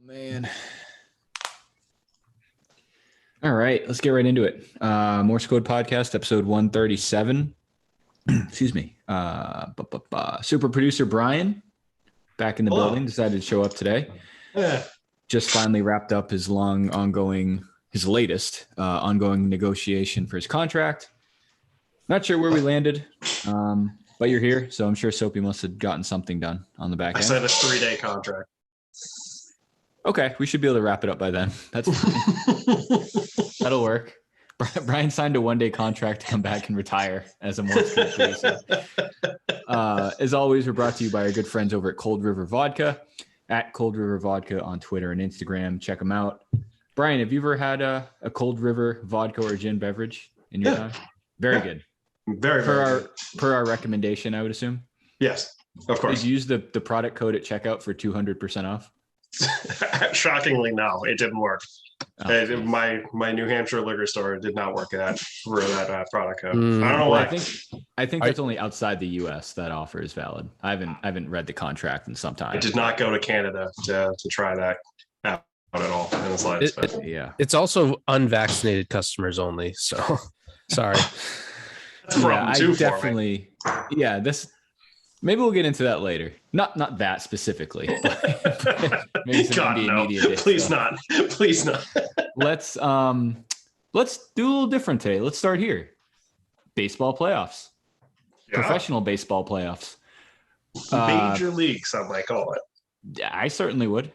Man. All right, let's get right into it. Morse Code Podcast, episode 137. Excuse me. Super producer Brian, back in the building, decided to show up today. Just finally wrapped up his latest ongoing negotiation for his contract. Not sure where we landed, but you're here, so I'm sure Soapy must have gotten something done on the back end. I signed a 3-day contract. Okay, we should be able to wrap it up by then. That's fine. That'll work. Brian signed a 1-day contract to come back and retire as a Morse Code producer. As always, we're brought to you by our good friends over at Cold River Vodka, at Cold River Vodka on Twitter and Instagram. Check them out. Brian, have you ever had a Cold River vodka or gin beverage in your time? Very good. Very per our recommendation, I would assume. Yes, of course. Did you use the product code at checkout for 200% off? Shockingly, no, it didn't work. My New Hampshire liquor store did not work for that product code. I don't know why. I think that's only outside the U.S. that offer is valid. I haven't read the contract in some time. I did not go to Canada to try that out at all in the slightest. It's also unvaccinated customers only. So sorry. That's a problem too. Definitely. Yeah, this. Maybe we'll get into that later. Not that specifically. But maybe some NBA media. Please not. Please not. Let's do a little different today. Let's start here. Baseball playoffs. Yeah. Professional baseball playoffs. Major league, some might call it. Yeah, I certainly would.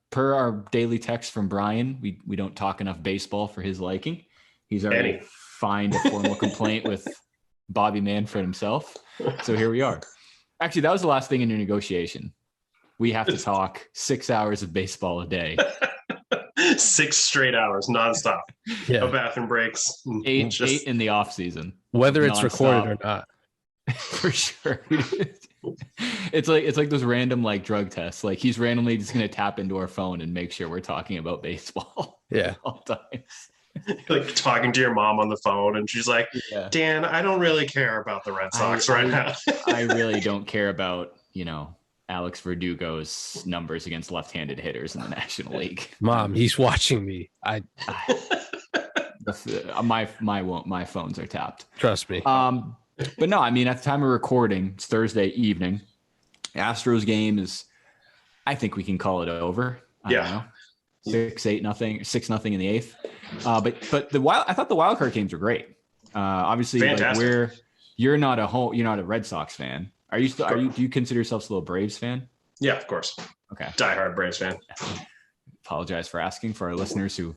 Per our daily text from Brian, we don't talk enough baseball for his liking. He's already filed a formal complaint with Bobby Manfred himself. So here we are. Actually, that was the last thing in your negotiation. We have to talk 6 hours of baseball a day. 6 straight hours, nonstop. Yeah. No bathroom breaks. Eight in the off season. Whether it's recorded or not. For sure. It's like those random like drug tests. Like he's randomly just gonna tap into our phone and make sure we're talking about baseball. Yeah. All times. Like talking to your mom on the phone and she's like, Dan, I don't really care about the Red Sox right now. I really don't care about, Alex Verdugo's numbers against left-handed hitters in the National League. Mom, he's watching me. My phones are tapped. Trust me. But no, I mean, at the time of recording, it's Thursday evening. Astros game is, I think we can call it over. I don't know. 6-0 in the 8th. But I thought the wild card games were great. Obviously, like you're not a Red Sox fan. Are you still? Do you consider yourself still a Braves fan? Yeah, of course. Okay. Diehard Braves fan. Apologize for asking for our listeners who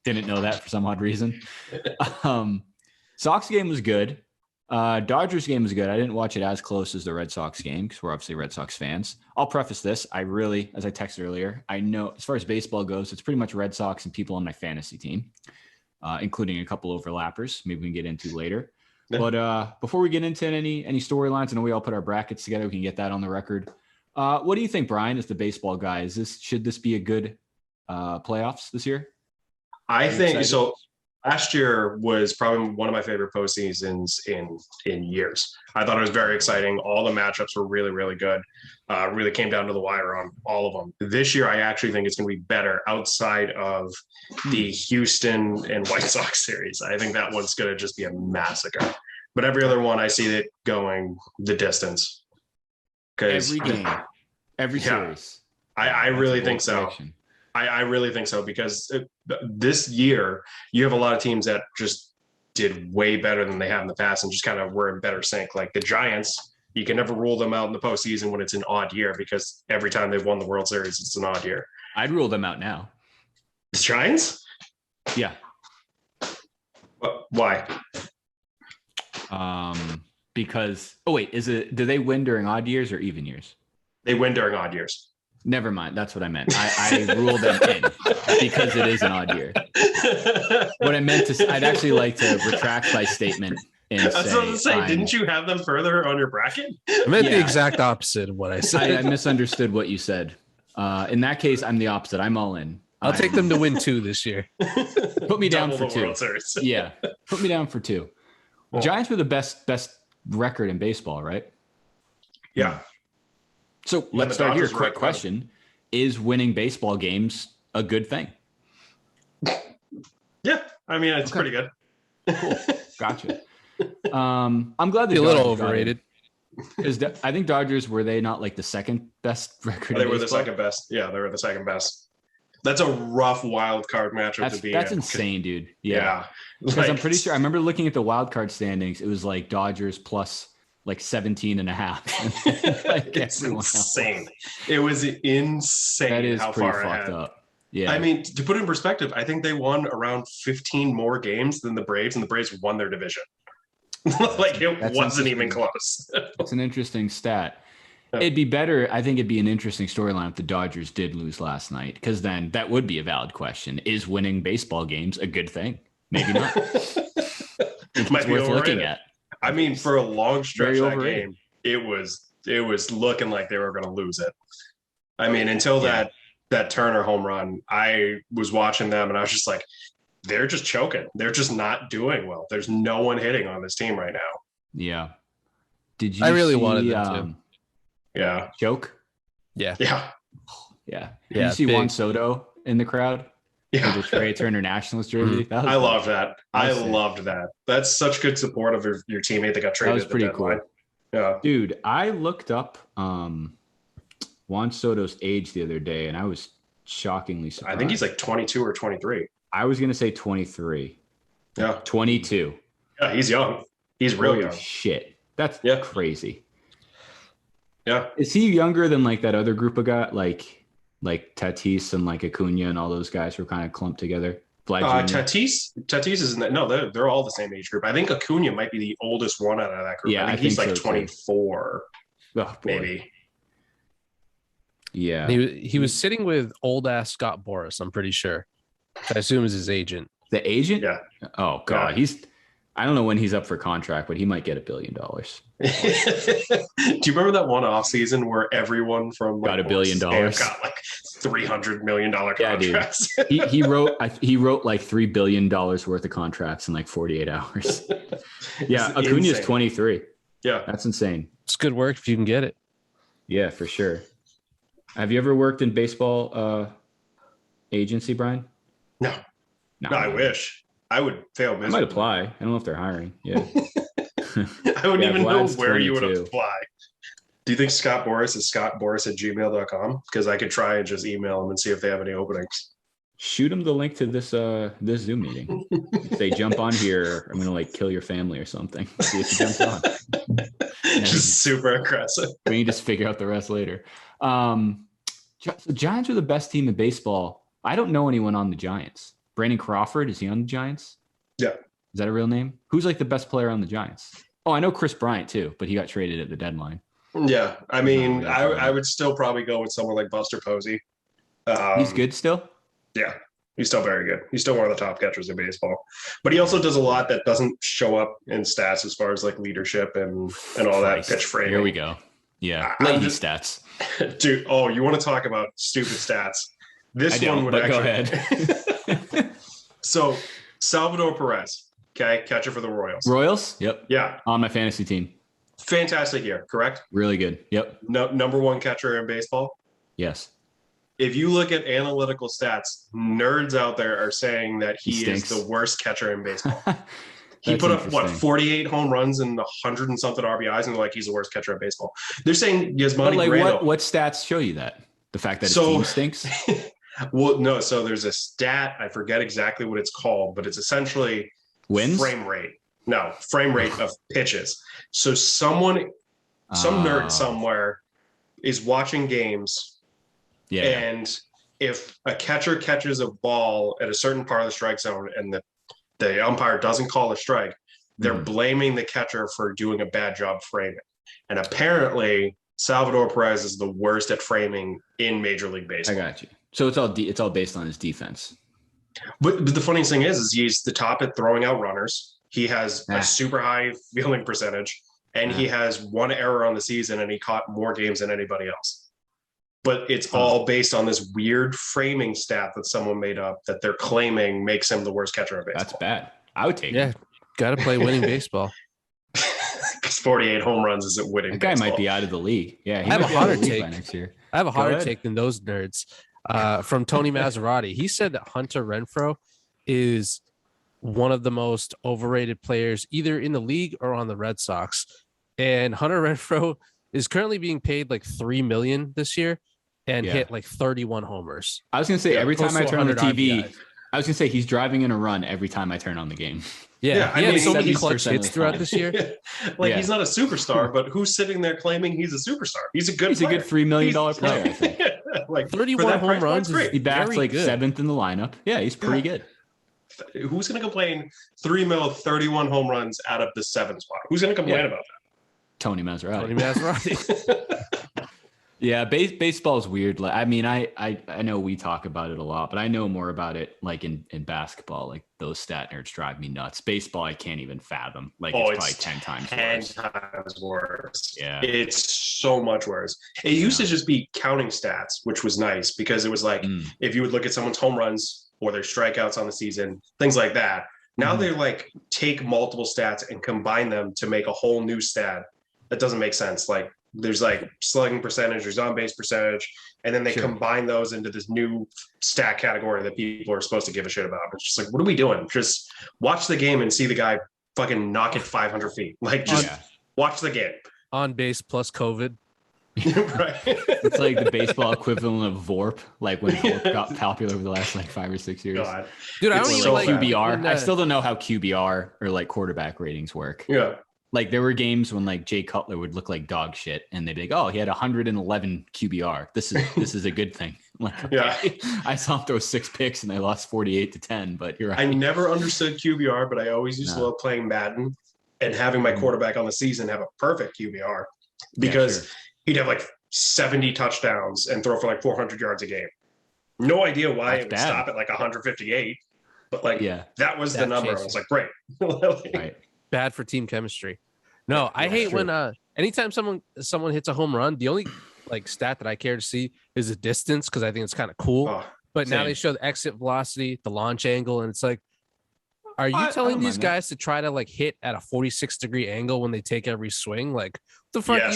didn't know that for some odd reason. Sox game was good. Dodgers game was good. I didn't watch it as close as the Red Sox game because we're obviously Red Sox fans. I'll preface this. As I texted earlier, I know as far as baseball goes, it's pretty much Red Sox and people on my fantasy team, including a couple overlappers. Maybe we can get into later. Yeah. But before we get into any storylines, I know we all put our brackets together. We can get that on the record. What do you think, Brian, as the baseball guy? Should this be a good playoffs this year? I think so. Last year was probably one of my favorite postseasons in years. I thought it was very exciting. All the matchups were really, really good. Really came down to the wire on all of them. This year, I actually think it's going to be better outside of the Houston and White Sox series. I think that one's going to just be a massacre. But every other one, I see it going the distance. Every game, every series. I really think so. Prediction. I really think so because this year you have a lot of teams that just did way better than they have in the past and just kind of were in better sync. Like the Giants, you can never rule them out in the postseason when it's an odd year because every time they've won the World Series, it's an odd year. I'd rule them out now. The Giants? Yeah. Why? Because do they win during odd years or even years? They win during odd years. Never mind. That's what I meant. I ruled them in because it is an odd year. What I meant to I'd actually like to retract my statement and I was going to say, didn't you have them further on your bracket? I meant the exact opposite of what I said. I misunderstood what you said. In that case, I'm the opposite. I'm all in. I'll take them to win 2 this year. Put me down for 2. Yeah. Put me down for 2. Well, Giants were the best record in baseball, right? Yeah. So let's start here. Quick question. is winning baseball games a good thing? Yeah, I mean, it's pretty good. Cool. Gotcha. I'm glad A little overrated. Because I think Dodgers, were they not like the second best record? They were the second best. Yeah, they were the second best. That's a rough wild card matchup to be in. That's insane, dude. Yeah. Because I'm pretty sure I remember looking at the wild card standings. It was like Dodgers plus like 17 and a half. Like it's insane. It was insane. That is how pretty far fucked ahead. up. Yeah. I mean, to put it in perspective, I think they won around 15 more games than the Braves, and the Braves won their division. Like it wasn't even close. It's an interesting stat. Yeah. It'd be better. I think it'd be an interesting storyline if the Dodgers did lose last night, because then that would be a valid question. Is winning baseball games a good thing? Maybe not. It might be worth looking at. I mean, for a long stretch of that game, it was looking like they were going to lose it. I mean, until that Turner home run, I was watching them and I was just like, they're just choking. They're just not doing well. There's no one hitting on this team right now. Yeah. Did you? I really wanted them to. Yeah. Choke? Yeah. Yeah. Did you see Juan Soto in the crowd? Yeah. With the Trey Turner Nationals jersey? I love that. I loved that. That's such good support of your teammate that got traded. That was pretty cool. Yeah. Dude, I looked up Juan Soto's age the other day, and I was shockingly surprised. I think he's like 22 or 23. I was going to say 23. Yeah. 22. Yeah, he's young. He's real young. Shit. That's crazy. Yeah. Is he younger than like that other group of guys, like Tatis and like Acuna and all those guys who are kind of clumped together? Tatis isn't that? No, they're all the same age group. I think Acuna might be the oldest one out of that group. Yeah, I think he's like 24, maybe. Yeah. He was sitting with old ass Scott Boras, I'm pretty sure. I assume is his agent. The agent? Yeah. Oh God. Yeah. I don't know when he's up for contract, but he might get $1 billion. Do you remember that one off season where everyone from got $1 billion? Got like $300 million contracts. Yeah, dude. he wrote like $3 billion worth of contracts in like 48 hours. Yeah, Acuna's 23. Yeah, that's insane. It's good work if you can get it. Yeah, for sure. Have you ever worked in baseball agency, Brian? No, I wish. I would fail miserably. I might apply. I don't know if they're hiring. Yeah. I wouldn't even know where you would apply. Do you think Scott Boras is scottboras@gmail.com? Because I could try and just email them and see if they have any openings. Shoot them the link to this Zoom meeting. If they jump on here, I'm gonna like kill your family or something. See if he jumps on. Just super aggressive. We can just figure out the rest later. So Giants are the best team in baseball. I don't know anyone on the Giants. Brandon Crawford, is he on the Giants? Yeah. Is that a real name? Who's like the best player on the Giants? Oh, I know Chris Bryant too, but he got traded at the deadline. Yeah. I mean, I would still probably go with someone like Buster Posey. He's good still? Yeah. He's still very good. He's still one of the top catchers in baseball. But he also does a lot that doesn't show up in stats as far as like leadership and all that pitch framing. Here we go. Yeah. Lahey stats. Dude, you want to talk about stupid stats? This one would actually. Go ahead. So, Salvador Perez, okay, catcher for the Royals. Royals? Yep. Yeah. On my fantasy team. Fantastic year, correct? Really good. Yep. Number one catcher in baseball? Yes. If you look at analytical stats, nerds out there are saying that he is the worst catcher in baseball. He put up, 48 home runs and 100 and something RBIs, and they're like, he's the worst catcher in baseball. They're saying Yasmani Grando. What stats show you that? The fact that his team stinks? Well, no. So there's a stat. I forget exactly what it's called, but it's essentially wins frame rate. No, frame rate of pitches. So some nerd somewhere is watching games. Yeah. And if a catcher catches a ball at a certain part of the strike zone and the umpire doesn't call a strike, they're blaming the catcher for doing a bad job framing. And apparently Salvador Perez is the worst at framing in Major League Baseball. I got you. So it's all based on his defense. But the funniest thing is he's the top at throwing out runners. He has a super high fielding percentage, and he has one error on the season, and he caught more games than anybody else. But it's all based on this weird framing stat that someone made up that they're claiming makes him the worst catcher in baseball. That's bad. I would take it. Got to play winning baseball. Because 48 home runs isn't winning. That guy might be out of the league. Yeah, he I have a hotter take take. next year. I have a Go hotter ahead. take than those nerds. From Tony Maserati, he said that Hunter Renfroe is one of the most overrated players either in the league or on the Red Sox. And Hunter Renfroe is currently being paid like $3 million this year and hit like 31 homers. I was gonna say every time I turn on the TV, RBIs. I was gonna say he's driving in a run every time I turn on the game. Yeah, he had so many clutch 70% of hits the throughout time. this year. He's not a superstar, but who's sitting there claiming he's a superstar? He's a good He's player. a good $3 million player, I think. Like 31 home price, runs is great. He bats very like good. 7th in the lineup. Yeah, he's pretty good. Who's going to complain? 3 mil, 31 home runs out of the 7th spot. Who's going to complain about Tony Maserati. Tony Maserati. Yeah, baseball is weird. Like, I mean, I know we talk about it a lot, but I know more about it like in basketball. Like those stat nerds drive me nuts. Baseball, I can't even fathom. Like it's probably 10 times worse. 10 times worse. Yeah. It's so much worse. It used to just be counting stats, which was nice because it was like if you would look at someone's home runs or their strikeouts on the season, things like that. Now they like take multiple stats and combine them to make a whole new stat. That doesn't make sense. Like there's like slugging percentage, there's on base percentage, and then they combine those into this new stat category that people are supposed to give a shit about. It's just like, what are we doing? Just watch the game and see the guy fucking knock it 500 feet. Like just watch the game. On base plus COVID. Right. It's like the baseball equivalent of VORP, like when VORP got popular over the last like 5 or 6 years. God. Dude, I don't It's even so like bad. QBR. when, I still don't know how QBR or like quarterback ratings work. Yeah. Like there were games when like Jay Cutler would look like dog shit, and they'd be like, "Oh, he had 111 QBR. This is a good thing." Like, okay. I saw him throw 6 picks and they lost 48-10. But you're right. I never understood QBR, but I always used to love playing Madden and having my quarterback on the season have a perfect QBR because he'd have like 70 touchdowns and throw for like 400 yards a game. No idea why it would stop at like 158, but like that was the number. I was like, great. Right. Bad for team chemistry. No, I hate when anytime someone hits a home run, the only like stat that I care to see is the distance because I think it's kind of cool. But now they show the exit velocity, the launch angle, and it's like, are you telling these guys to try to like hit at a 46-degree angle when they take every swing? Like, what the fuck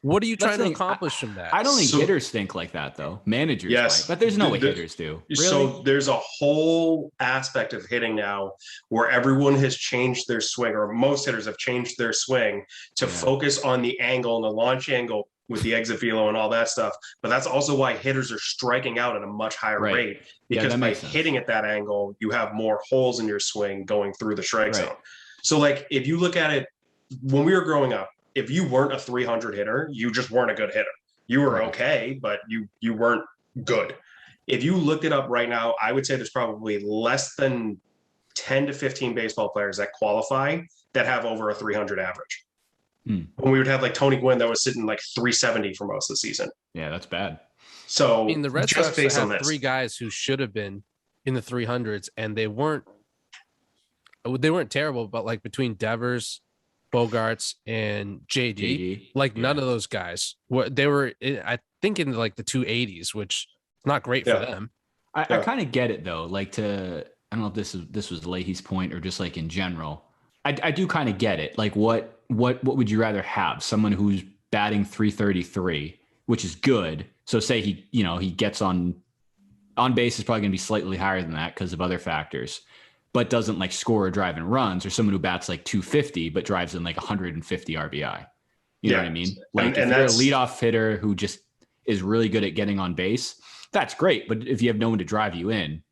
what are you trying to accomplish from that? I don't think hitters think like that though. Managers might, but there's no way hitters do. Really? So there's a whole aspect of hitting now where everyone has changed their swing, or most hitters have changed their swing to focus on the angle and the launch angle with the exit velo and all that stuff. But that's also why hitters are striking out at a much higher rate because by hitting at that angle, you have more holes in your swing going through the strike zone. So like if you look at it, when we were growing up, if you weren't a 300 hitter, you just weren't a good hitter. You were okay, but you weren't good. If you looked it up right now, I would say there's probably less than 10 to 15 baseball players that qualify that have over a 300 average. When we would have like Tony Gwynn that was sitting like 370 for most of the season. Yeah, that's bad. So I mean, the Red Sox have 3 guys who should have been in the 300s, and they weren't terrible, but like between Devers, Bogarts, and JD. Like none of those guys they were I think in like the 280s, which is not great for them. I kind of get it though. Like I don't know if this was Lahey's point or just like in general. I do kind of get it. Like what would you rather have? Someone who's batting 333, which is good. So say he gets on base is probably going to be slightly higher than that because of other factors, but doesn't like score or drive in runs, or someone who bats like 250 but drives in like 150 RBI. You know what I mean? Like if you're a leadoff hitter who just is really good at getting on base, that's great. But if you have no one to drive you in,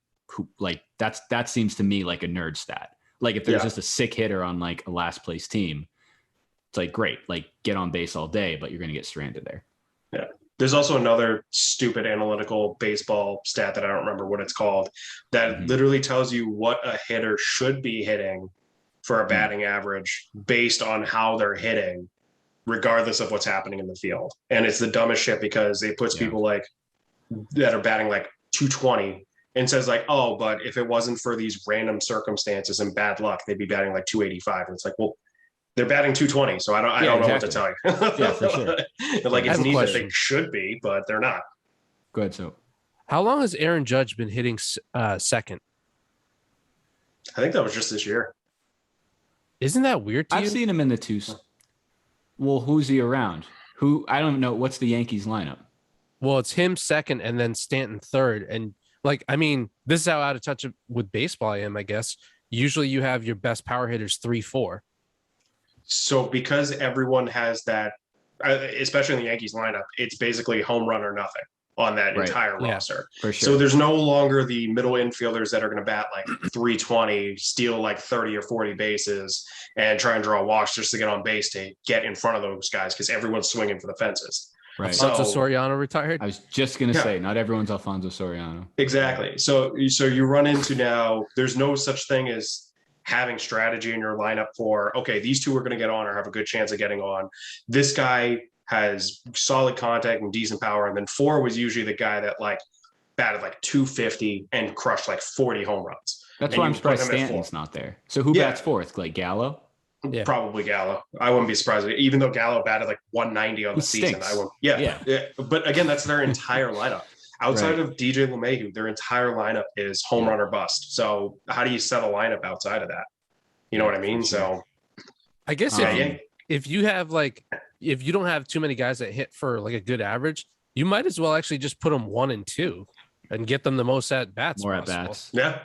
that seems to me like a nerd stat. Like if there's just a sick hitter on like a last place team, it's like great, like get on base all day, but you're going to get stranded there. Yeah. There's also another stupid analytical baseball stat that I don't remember what it's called that literally tells you what a hitter should be hitting for a batting average based on how they're hitting, regardless of what's happening in the field. And it's the dumbest shit because it puts people like that are batting like 220 and says like, oh, but if it wasn't for these random circumstances and bad luck, they'd be batting like 285. And it's like, well, they're batting 220, so I don't know what to tell you. Yeah, for sure. Like it's neat that they should be, but they're not. Go ahead. So, how long has Aaron Judge been hitting second? I think that was just this year. Isn't that weird to you? I've seen him in the 2s. Well, who's he around? I don't know. What's the Yankees lineup? Well, it's him second and then Stanton third. And like, I mean, this is how out of touch with baseball I am, I guess. Usually you have your best power hitters 3-4. So because everyone has that, especially in the Yankees lineup, it's basically home run or nothing on that entire roster. For sure. So there's no longer the middle infielders that are going to bat like 320, steal like 30 or 40 bases, and try and draw a walks just to get on base to get in front of those guys because everyone's swinging for the fences. Right. Alfonso Soriano retired. I was just going to say, not everyone's Alfonso Soriano. Exactly. So you run into now, there's no such thing as having strategy in your lineup for, okay, these two are going to get on or have a good chance of getting on. This guy has solid contact and decent power. And then 4 was usually the guy that like batted like 250 and crushed like 40 home runs. That's why I'm surprised Stanton's not there. So who bats 4th? Like Gallo? Yeah. Probably Gallo. I wouldn't be surprised. Even though Gallo batted like 190 on the season. I won't. Yeah. But again, that's their entire lineup. Outside of DJ LeMahieu, their entire lineup is home run or bust. So how do you set a lineup outside of that? You know what I mean? So I guess if you have like, if you don't have too many guys that hit for like a good average, you might as well actually just put them 1 and 2 and get them the most at bats. More at bats. Yeah.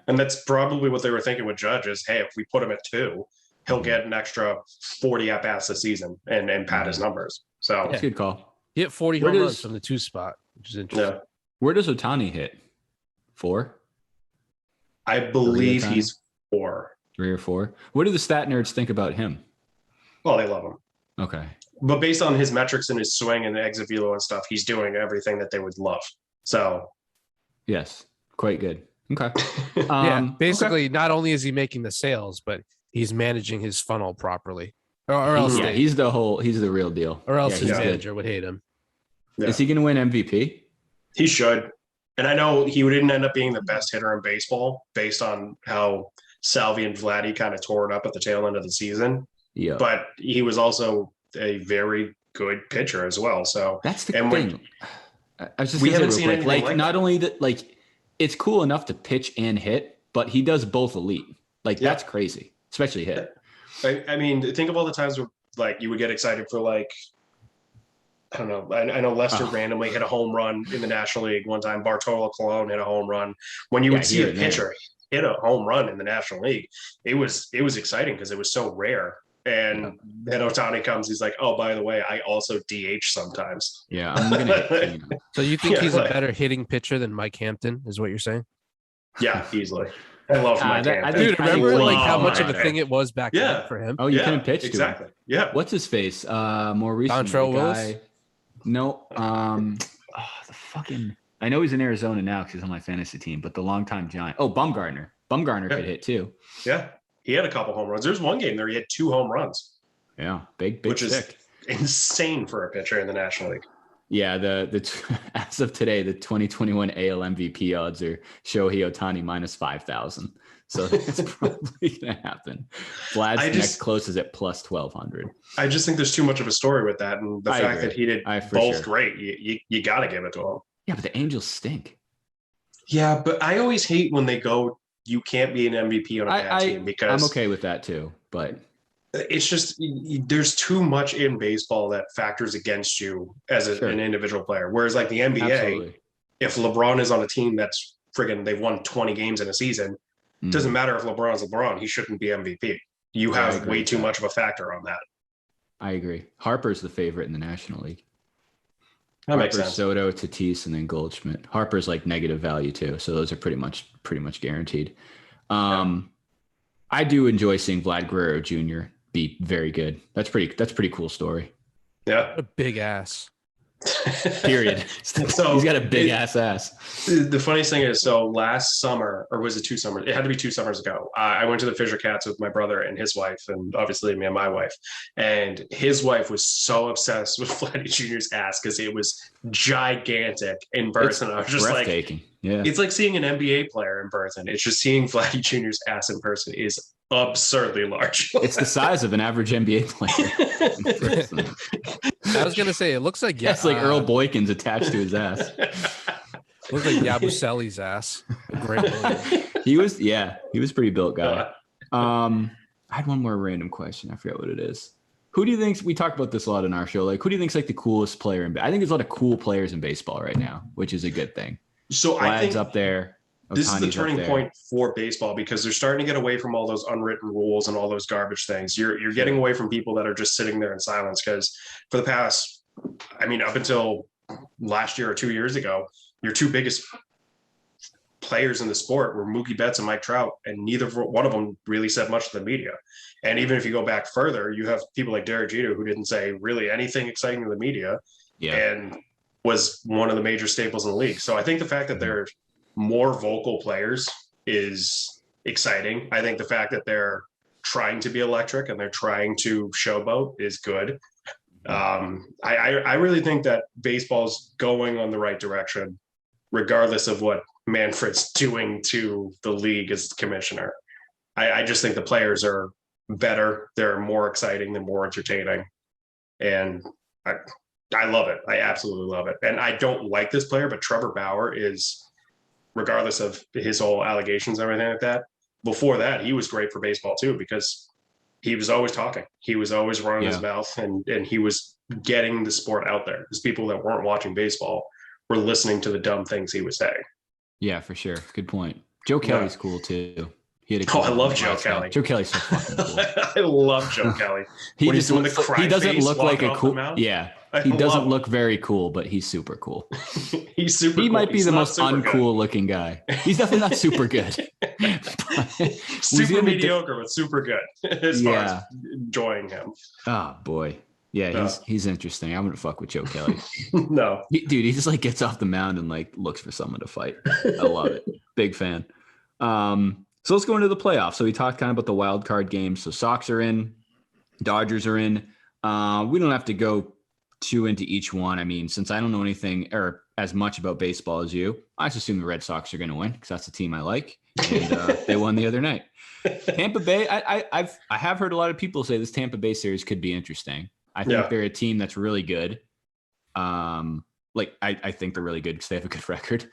And that's probably what they were thinking with Judge is, hey, if we put him at 2, he'll get an extra 40 at bats this season and pad his numbers. So that's a good call. He hit 40 home runs from the 2 spot, which is interesting. Yeah. Where does Ohtani hit? 4? I believe he's 4. 3 or 4. What do the stat nerds think about him? Well, they love him. Okay. But based on his metrics and his swing and the exit velo and stuff, he's doing everything that they would love. So yes, quite good. Okay. Basically, not only is he making the sales, but he's managing his funnel properly. Or else he's the real deal. Or else his manager would hate him. Yeah. Is he going to win MVP? He should. And I know he didn't end up being the best hitter in baseball based on how Salvi and Vladdy kind of tore it up at the tail end of the season. Yeah. But he was also a very good pitcher as well. So that's the thing. I was just we haven't seen anything like not only that, like it's cool enough to pitch and hit, but he does both elite. Like that's crazy, especially hit. I mean, think of all the times where like you would get excited for like, I don't know. I know Lester randomly hit a home run in the National League one time. Bartolo Colon hit a home run. When you would see a pitcher hit a home run in the National League, it was exciting because it was so rare. And then Ohtani comes, he's like, oh, by the way, I also DH sometimes. Yeah. I'm gonna, So you think he's a better hitting pitcher than Mike Hampton, is what you're saying? Yeah, easily. I love Mike Hampton. Dude, remember like how much of a thing it was back then for him? Oh, you couldn't pitch exactly. to him. Yeah. What's his face? More recently, Dontrelle Willis? No. The fucking. I know he's in Arizona now because he's on my fantasy team, but the longtime Giant. Oh, Bumgarner. Bumgarner could hit too. Yeah. He had a couple home runs. There's one game there he had 2 home runs. Yeah, big which stick. Is insane for a pitcher in the National League. Yeah, as of today, the 2021 AL MVP odds are Shohei Ohtani minus 5,000. So it's probably gonna happen. Vlad's next closest at plus 1,200. I just think there's too much of a story with that, and the fact that he did both great, you got to give it to him. Yeah, but the Angels stink. Yeah, but I always hate when they go, you can't be an MVP on a bad team because I'm okay with that too, but it's just there's too much in baseball that factors against you as an individual player. Whereas like the NBA, if LeBron is on a team that's friggin' they've won 20 games in a season, it doesn't matter if LeBron's LeBron, he shouldn't be MVP. You have way too much of a factor on that. I agree. Harper's the favorite in the National League. That makes sense. Soto, Tatis, and then Goldschmidt. Harper's like negative value too, so those are pretty much guaranteed. I do enjoy seeing Vlad Guerrero Jr. be very good. That's pretty cool story. Yeah, a big ass. Period. So he's got a big ass. The funniest thing is, so last summer, or was it 2 summers? It had to be 2 summers ago. I went to the Fisher Cats with my brother and his wife, and obviously me and my wife. And his wife was so obsessed with Vladdy Jr.'s ass because it was gigantic in person. I was just like, it's like seeing an NBA player in person. It's just seeing Vladdy Jr.'s ass in person is absurdly large. It's the size of an average NBA player. I was gonna say it looks like it's like Earl Boykins attached to his ass. Looks like Yabusele's ass. Great he was pretty built guy. I had one more random question. I forget what it is. Who do you think, we talk about this a lot in our show, like who do you think's like the coolest player I think there's a lot of cool players in baseball right now, which is a good thing. So Vlad's I think up there. This is the Ohtani's turning point for baseball because they're starting to get away from all those unwritten rules and all those garbage things. You're getting away from people that are just sitting there in silence because for the past, I mean, up until last year or 2 years ago, your two biggest players in the sport were Mookie Betts and Mike Trout, and neither one of them really said much to the media. And even if you go back further, you have people like Derek Jeter who didn't say really anything exciting to the media and was one of the major staples in the league. So I think the fact that they're more vocal players is exciting. I think the fact that they're trying to be electric and they're trying to showboat is good. I really think that baseball's going on the right direction, regardless of what Manfred's doing to the league as commissioner. I just think the players are better. They're more exciting. They're more entertaining. And I love it. I absolutely love it. And I don't like this player, but Trevor Bauer is, regardless of his whole allegations and everything like that, before that, he was great for baseball too, because he was always talking. He was always running his mouth and he was getting the sport out there. Because people that weren't watching baseball were listening to the dumb things he was saying. Yeah, for sure. Good point. Joe Kelly's cool too. I love Joe Kelly. Joe Kelly's so fucking cool. I love Joe Kelly. He doesn't look like a cool. Yeah. He doesn't look very cool, but he's super cool. He's super cool. He might be the most uncool looking guy. He's definitely not super good. Super mediocre, but super good as far as enjoying him. Oh, boy. Yeah, he's interesting. I wouldn't fuck with Joe Kelly. No. Dude, he just like gets off the mound and like looks for someone to fight. I love it. Big fan. So let's go into the playoffs. So we talked kind of about the wild card games. So Sox are in, Dodgers are in. We don't have to go too into each one. I mean, since I don't know anything or as much about baseball as you, I just assume the Red Sox are going to win because that's the team I like. And they won the other night. Tampa Bay, I have heard a lot of people say this Tampa Bay series could be interesting. I think they're a team that's really good. I think they're really good because they have a good record.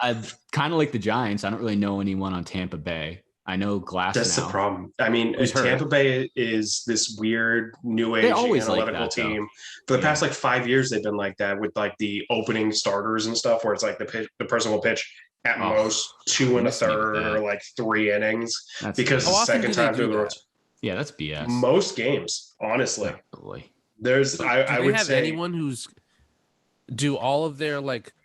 I kind of like the Giants. I don't really know anyone on Tampa Bay. I know Glass. That's the problem. I mean, Tampa Bay is this weird new age analytical team. For the past 5 years, they've been like that with like the opening starters and stuff, where it's like the person will pitch at most 2 1/3 or like 3 innings because the second time through the rotation. Yeah, that's BS. Most games, honestly. Definitely. There's I would say anyone who's do all of their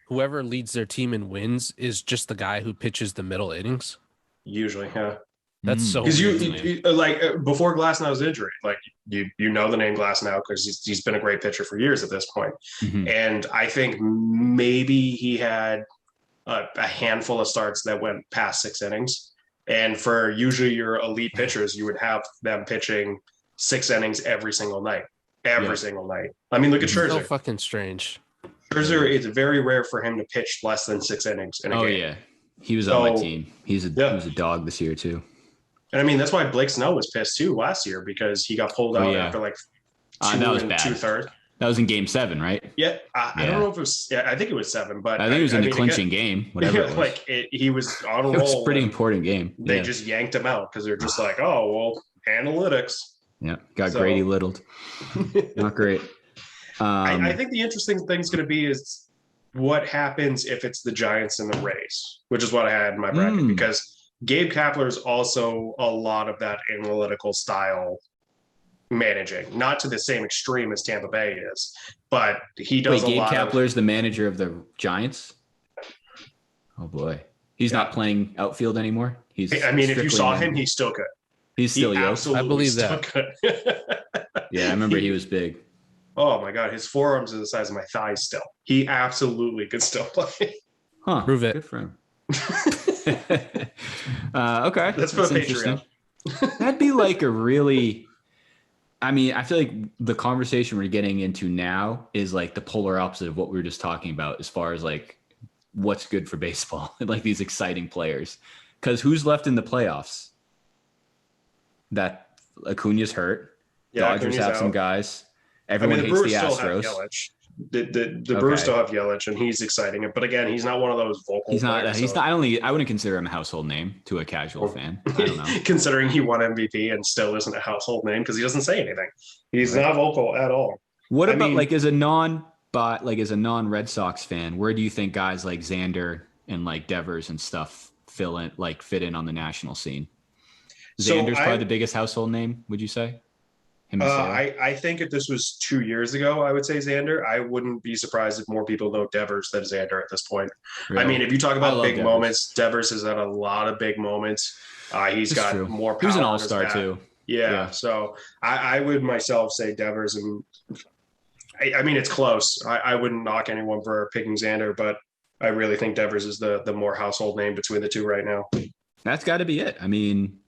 whoever leads their team and wins is just the guy who pitches the middle innings. Usually, yeah. That's so because you before Glasnow's injury, you know the name Glasnow because he's been a great pitcher for years at this point. And I think maybe he had a handful of starts that went past 6 innings. And for usually your elite pitchers, you would have them pitching 6 innings every single night. Single night. I mean, look at Scherzer. So fucking strange. Scherzer, it's very rare for him to pitch less than 6 innings in a game. Oh, yeah. He was on my team. He was a dog this year, too. And I mean, that's why Blake Snell was pissed, too, last year, because he got pulled out after 2 2/3. That was in Game 7, right? Yeah. I don't know if it was – I think it was 7, but – I think it was in the clinching game, whatever it was. He was on a roll. It was a pretty important game. They just yanked him out because they're just analytics. Yeah, got Grady Littled. Not great. I think the interesting thing is going to be is what happens if it's the Giants and the Rays, which is what I had in my bracket, because Gabe Kapler is also a lot of that analytical style managing, not to the same extreme as Tampa Bay is, but he does Gabe Kapler is the manager of the Giants? Oh, boy. He's not playing outfield anymore? If you saw him, he's still good. He's still Yost? I believe that. Yeah, I remember he was big. Oh my God, his forearms are the size of my thighs still. He absolutely could still play. Huh. Prove it. Good for him. Okay. That's for the Patreon. That'd be like a really... I mean, I feel like the conversation we're getting into now is like the polar opposite of what we were just talking about as far as like what's good for baseball, like these exciting players. Because who's left in the playoffs? That Acuna's hurt. Yeah, Dodgers have some guys. Everyone hates the Astros. The Brewers still have Yelich, and he's exciting. But again, he's not one of those vocal. He's not. players, He's not. I wouldn't consider him a household name to a casual fan. I don't know. Considering he won MVP and still isn't a household name because he doesn't say anything. He's not vocal at all. What about like as a non-Red Sox fan, where do you think guys like Xander and like Devers and stuff fit in on the national scene? Xander's probably the biggest household name, would you say? I think if this was 2 years ago, I would say Xander. I wouldn't be surprised if more people know Devers than Xander at this point. Really? I mean, if you talk about big moments, Devers has had a lot of big moments. He's got more power. He was an all-star too. Yeah. So I would myself say Devers, and I mean, it's close. I wouldn't knock anyone for picking Xander, but I really think Devers is the more household name between the two right now. That's got to be it. I mean,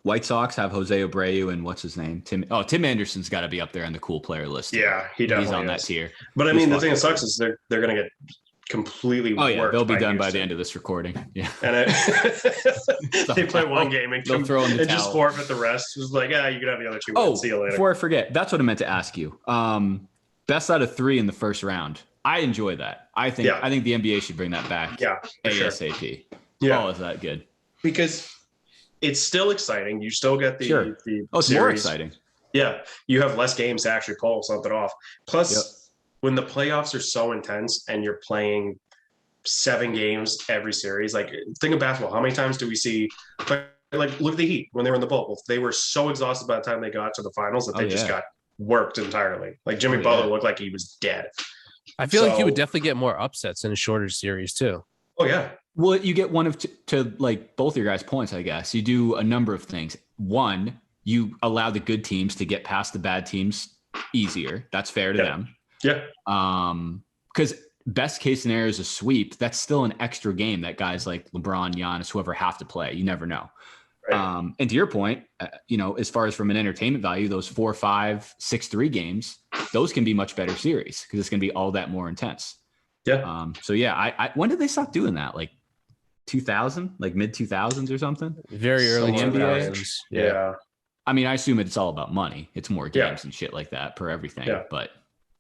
White Sox have Jose Abreu and what's his name? Tim Anderson's got to be up there on the cool player list. Yeah, he definitely He's on is. that tier. But I mean, the thing that sucks is they're going to get completely. Oh yeah, they'll be done by the end of this recording. Yeah, and they play one game and they'll throw in the towel. Just forfeit the rest. It's like, you can have the other two. Oh, see you later. Before I forget, that's what I meant to ask you. Best out of 3 in the first round. I enjoy that. I think the NBA should bring that back. Yeah, ASAP. Sure. Yeah, is that good? Because it's still exciting. You still get the it's series. More exciting. Yeah, you have less games to actually pull something off. Plus, when the playoffs are so intense and you're playing 7 games every series, like think of basketball. How many times do we see? Like look at the Heat when they were in the bubble. They were so exhausted by the time they got to the finals that they just got worked entirely. Like Jimmy Butler looked like he was dead. I feel like you would definitely get more upsets in a shorter series too. Oh yeah. Well, you get one of to like both your guys' points, I guess. You do a number of things. One, you allow the good teams to get past the bad teams easier. That's fair to them. Yeah. Because best case scenario is a sweep. That's still an extra game that guys like LeBron, Giannis, whoever have to play. You never know. Right. And to your point, as far as from an entertainment value, those 4, 5, 6-3 games, those can be much better series because it's going to be all that more intense. Yeah. So yeah, I when did they stop doing that? Like 2000, like mid 2000s or something? Very early NBA. Yeah. I mean, I assume it's all about money. It's more games and shit like that per everything. Yeah. But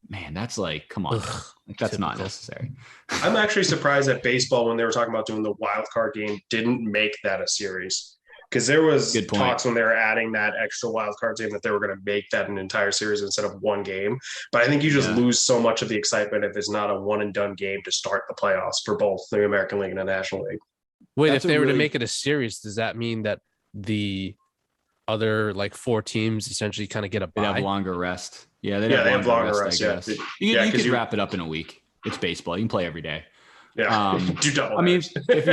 man, that's like, come on, like, that's not necessary. I'm actually surprised that baseball, when they were talking about doing the wild card game, didn't make that a series. Because there was talks when they were adding that extra wild card game that they were going to make that an entire series instead of one game. But I think you just lose so much of the excitement if it's not a one and done game to start the playoffs for both the American League and the National League. Wait, if they were to make it a series, does that mean that the other like 4 teams essentially kind of get a bye? They'd have longer rest. Yeah, they have longer rest. I guess. You could wrap it up in a week. It's baseball. You can play every day. Yeah. Do double. I mean, if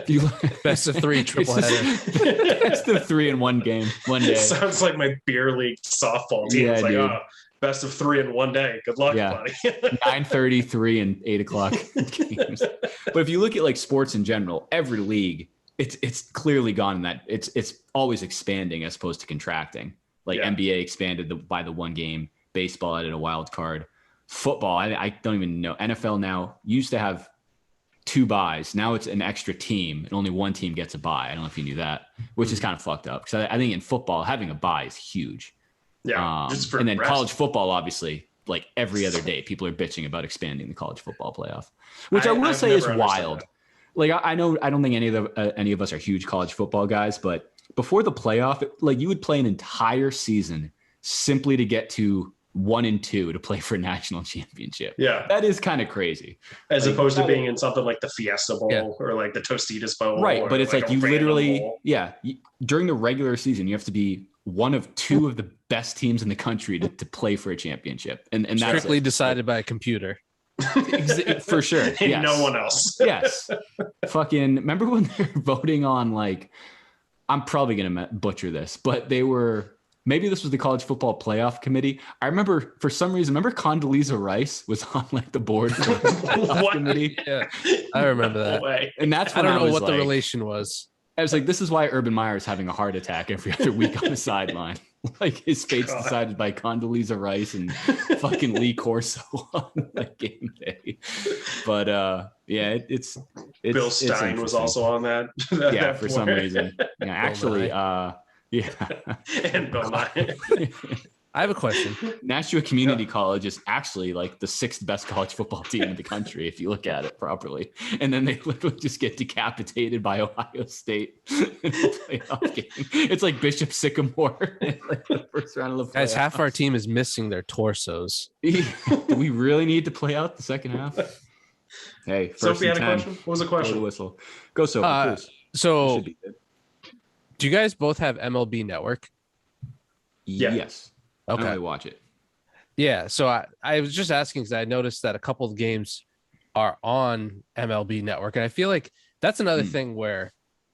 you look at best of 3 triple header. Best of 3 in one game, one day. Sounds like my beer league softball team. It's like, best of 3 in one day. Good luck, buddy. 9:33 and 8 o'clock games. But if you look at like sports in general, every league, it's clearly gone in that it's always expanding as opposed to contracting. Like NBA expanded by the one game, baseball added a wild card. Football, I don't even know. NFL now used to have 2 buys. Now it's an extra team and only one team gets a bye. I don't know if you knew that, which is kind of fucked up. Because I think in football, having a bye is huge. Yeah. And then college football, obviously, like every other day, people are bitching about expanding the college football playoff, which I will say is wild. That. Like I know, I don't think any of us are huge college football guys, but before the playoff, like you would play an entire season simply to get to 1 and 2 to play for a national championship. Yeah. That is kind of crazy. As opposed to being in something like the Fiesta Bowl or like the Tostitos Bowl. Right. But it's like you literally, during the regular season, you have to be one of 2 of the best teams in the country to play for a championship. And that's strictly decided by a computer. For sure. Yes. No one else. Yes. Fucking remember when they were voting on like, I'm probably going to butcher this, but they were, maybe this was the college football playoff committee. I remember for some reason, Condoleezza Rice was on like the board for the playoff committee. Yeah, I remember that. And that's when I don't know what like, the relation was. I was like, this is why Urban Meyer is having a heart attack every other week on the sideline. Like his fate's decided by Condoleezza Rice and fucking Lee Corso on like game day. But it's Bill Stein was also on that. For some reason. Yeah, actually, and Bill Nye. I have a question. Nashua Community College is actually like the 6th best college football team in the country if you look at it properly. And then they literally just get decapitated by Ohio State in the playoff game. It's like Bishop Sycamore in like the first round of the playoffs. Guys, half our team is missing their torsos. Do we really need to play out the second half? Hey, Sophie had a question. What was the question? Whistle. Go, Sophie, please. So, do you guys both have MLB Network? Yeah. Yes. Okay. I watch it. Yeah. So I was just asking because I noticed that a couple of games are on MLB Network. And I feel like that's another thing where,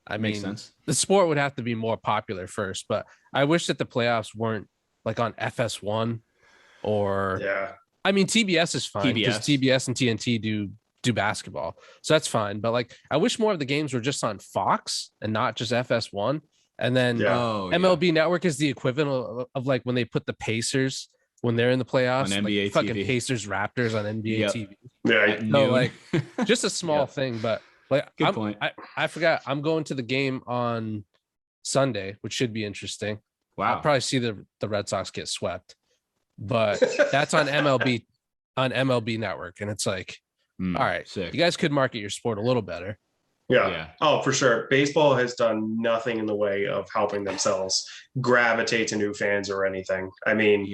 Makes sense. The sport would have to be more popular first, but I wish that the playoffs weren't like on FS1 or, I mean, TBS is fine because TBS and TNT do basketball. So that's fine. But like, I wish more of the games were just on Fox and not just FS1. And then MLB Network is the equivalent of like when they put the Pacers when they're in the playoffs, on NBA like fucking TV. Pacers Raptors on NBA TV. Yeah, no, like just a small thing, but like Good point. I forgot I'm going to the game on Sunday, which should be interesting. Wow. I'll probably see the Red Sox get swept, but that's on MLB Network, and it's like, all right, sick. You guys could market your sport a little better. Yeah. Oh, for sure. Baseball has done nothing in the way of helping themselves gravitate to new fans or anything. I mean,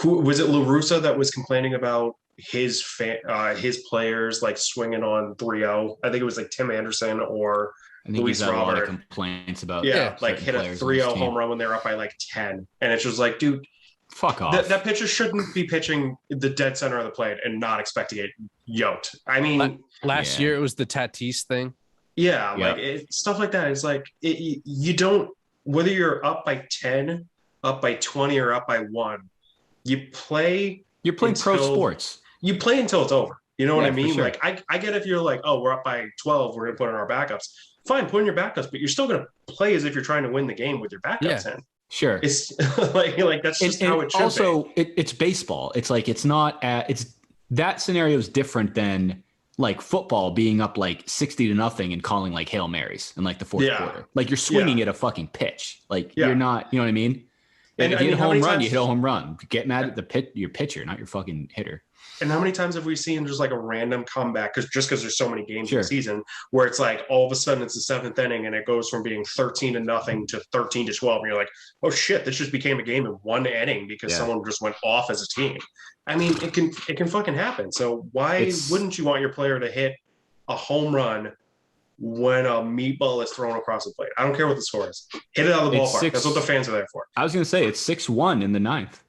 who was it? La Russa that was complaining about his players like swinging on 3-0. I think it was like Tim Anderson or Luis Robert. A lot of complaints about like hit a 3-0 home run when they're up by like 10, and it's just like, dude, fuck off. That pitcher shouldn't be pitching the dead center of the plate and not expect to get yoked. I mean, last year it was the Tatis thing. Yeah, like stuff like that. It's like you don't, whether you're up by 10, up by 20, or up by 1, you play. You're playing pro sports. You play until it's over. You know what I mean? Sure. Like I get if you're like, oh, we're up by 12, we're gonna put in our backups. Fine, put in your backups, but you're still gonna play as if you're trying to win the game with your backups in. Sure. It's like that's just how it should be. Also, it's baseball. It's like it's not. It's that scenario is different than like football being up like 60-0 and calling like Hail Marys in like the fourth quarter. Like you're swinging at a fucking pitch. Like you're not, you know what I mean? And if you hit a home run, you hit a home run. Get mad at your pitcher, not your fucking hitter. And how many times have we seen just like a random comeback because there's so many games in the season where it's like all of a sudden it's the 7th inning and it goes from being 13-0 to 13-12 and you're like, oh shit, this just became a game in one inning because someone just went off as a team. I mean, it can fucking happen. So why wouldn't you want your player to hit a home run when a meatball is thrown across the plate? I don't care what the score is. Hit it out of the ballpark. That's what the fans are there for. I was gonna say it's 6-1 in the 9th.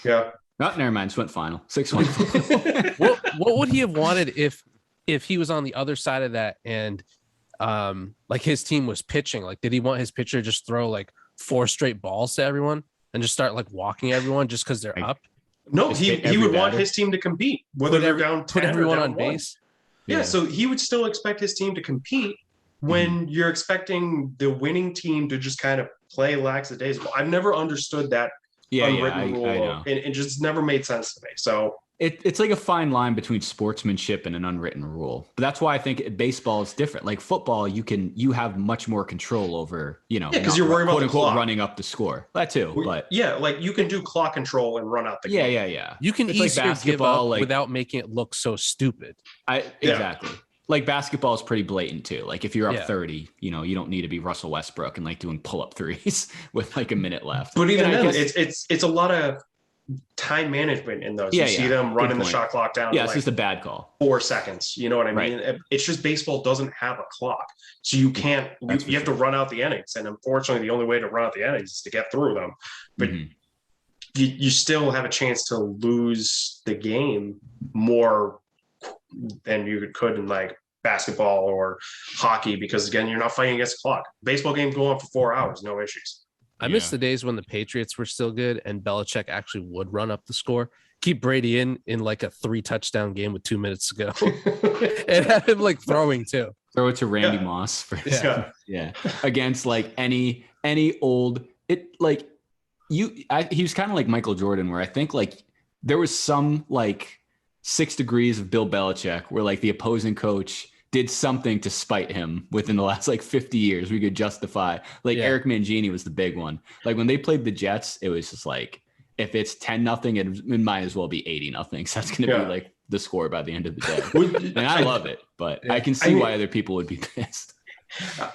Yeah. Never mind. Just went final. 6-1. What would he have wanted if he was on the other side of that and like his team was pitching? Like, did he want his pitcher to just throw like 4 straight balls to everyone and just start like walking everyone just because they're up? No, he would want his team to compete, whether they're down 10 put everyone or down on base. Yeah, so he would still expect his team to compete when you're expecting the winning team to just kind of play lackadaisical. I've never understood that unwritten rule, and it just never made sense to me. So it's like a fine line between sportsmanship and an unwritten rule. But that's why I think baseball is different. Like football, you have much more control over, because you're worried about the clock running up the score. That too, but like you can do clock control and run out the game. Yeah. You can easily give up without making it look so stupid. Exactly. Like basketball is pretty blatant too. Like if you're up 30, you don't need to be Russell Westbrook and like doing pull-up threes with like a minute left. But even then, it's a lot of time management in those. You see them running the shot clock down. Yeah, it's just a bad call. 4 seconds. You know what I mean? It's just baseball doesn't have a clock, so you can't. You have to run out the innings, and unfortunately, the only way to run out the innings is to get through them. But you still have a chance to lose the game more than you could in like basketball or hockey, because again, you're not fighting against the clock. Baseball games go on for 4 hours, no issues. I miss the days when the Patriots were still good and Belichick actually would run up the score, keep Brady in like a 3 touchdown game with 2 minutes to go, and have him like throwing too. Throw it to Randy Moss for against like any old he was kind of like Michael Jordan, where I think like there was some like 6 degrees of Bill Belichick where like the opposing coach did something to spite him within the last like 50 years. We could justify like Eric Mangini was the big one. Like when they played the Jets, it was just like if it's 10-0, it might as well be 80-0. So that's going to be like the score by the end of the day. And I love it, but I can see why other people would be pissed.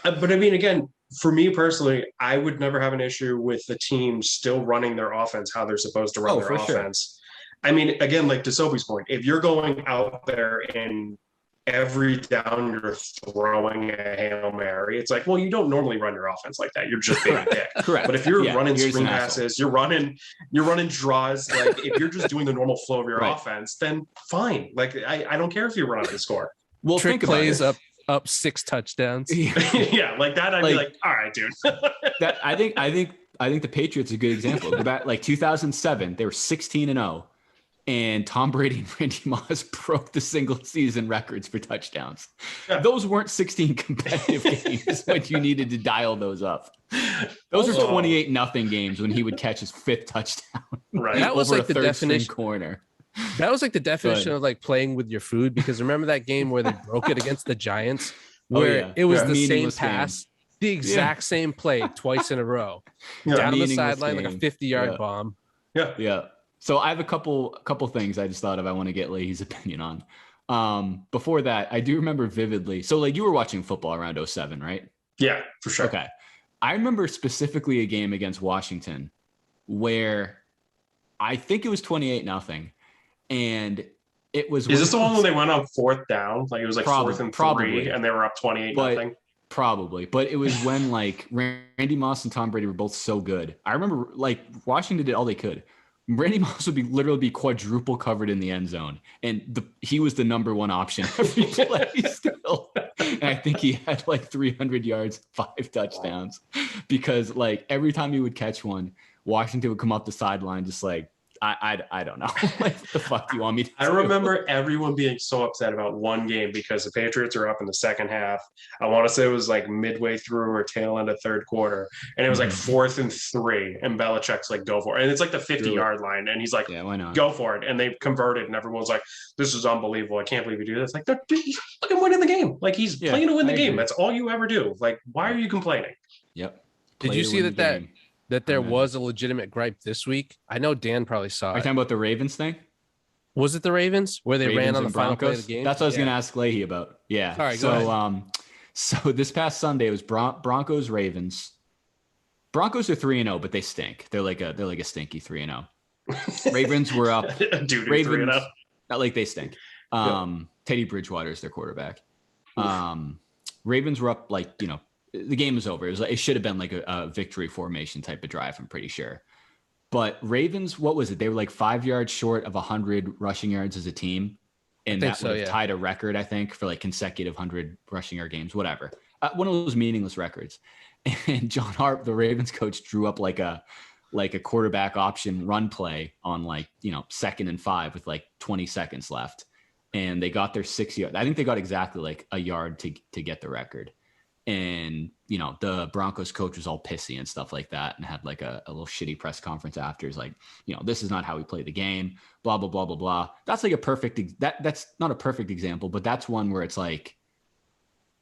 But I mean, again, for me personally, I would never have an issue with the team still running their offense how they're supposed to run their offense. Sure. I mean, again, like to Sophie's point, if you're going out there and every down you're throwing a Hail Mary, it's like, well, you don't normally run your offense like that. You're just being a dick. Correct. But if you're running screen passes, you're running draws, like if you're just doing the normal flow of your offense, then fine. Like I don't care if you run up the score. Well, Trick plays up 6 touchdowns. Yeah, like that. I'd be like, all right, dude. I think the Patriots are a good example. Back like 2007, they were 16-0. And Tom Brady and Randy Moss broke the single season records for touchdowns. Yeah. Those weren't 16 competitive games when you needed to dial those up. Those are 28-0 games when he would catch his 5th touchdown. Right. That was like the definition corner. That was like the definition of like playing with your food, because remember that game where they broke it against the Giants, where it was the same pass, the exact same play twice in a row, down the sideline like a 50-yard bomb. Yeah. So I have a couple things I just thought of I want to get Lahey's opinion on. Before that, I do remember vividly. So like you were watching football around 2007, right? Yeah, for sure. Okay. I remember specifically a game against Washington where I think it was 28-0. And it was. Is this the one when they went on 4th down? Like it was like 4th and 3, and they were up 28-0. Probably, but it was when like Randy Moss and Tom Brady were both so good. I remember like Washington did all they could. Randy Moss would literally be quadruple covered in the end zone, and he was the number 1 option every play still. And I think he had like 300 yards, 5 touchdowns, because like every time he would catch one, Washington would come up the sideline just like, I don't know. Like, what the fuck do you want me to do? I remember everyone being so upset about one game because the Patriots are up in the second half. I want to say it was like midway through or tail end of 3rd quarter. And it was like 4th and 3. And Belichick's like, go for it. And it's like the 50-yard line. And he's like, why not? Go for it. And they converted. And everyone's like, this is unbelievable. I can't believe you do this. Like, he's fucking winning the game. Like, he's playing to win the game. That's all you ever do. Like, why are you complaining? Yep. Did you see that there was a legitimate gripe this week? I know Dan probably saw it. Are you talking about the Ravens thing? Was it the Ravens where they ran on the final play of the game? That's what I was going to ask Lahey about. Yeah. All right, go ahead. So this past Sunday it was Broncos Ravens. Broncos are 3-0, but they stink. They're like a stinky 3-0. Ravens were up. Dude, Ravens 3-0. Not like they stink. Teddy Bridgewater is their quarterback. Ravens were up like, the game was over. It should have been like a victory formation type of drive, I'm pretty sure. But Ravens, what was it? They were like 5 yards short of 100 rushing yards as a team. And that would have tied a record, I think, for like consecutive 100 rushing yard games, whatever. One of those meaningless records. And John Harp, the Ravens coach, drew up like a quarterback option run play on 2nd and 5 with like 20 seconds left. And they got their 6 yards. I think they got exactly like a yard to get the record. And, the Broncos coach was all pissy and stuff like that and had like a little shitty press conference after. He's like, this is not how we play the game, blah, blah, blah, blah, blah. That's like a perfect, that's not a perfect example, but that's one where it's like,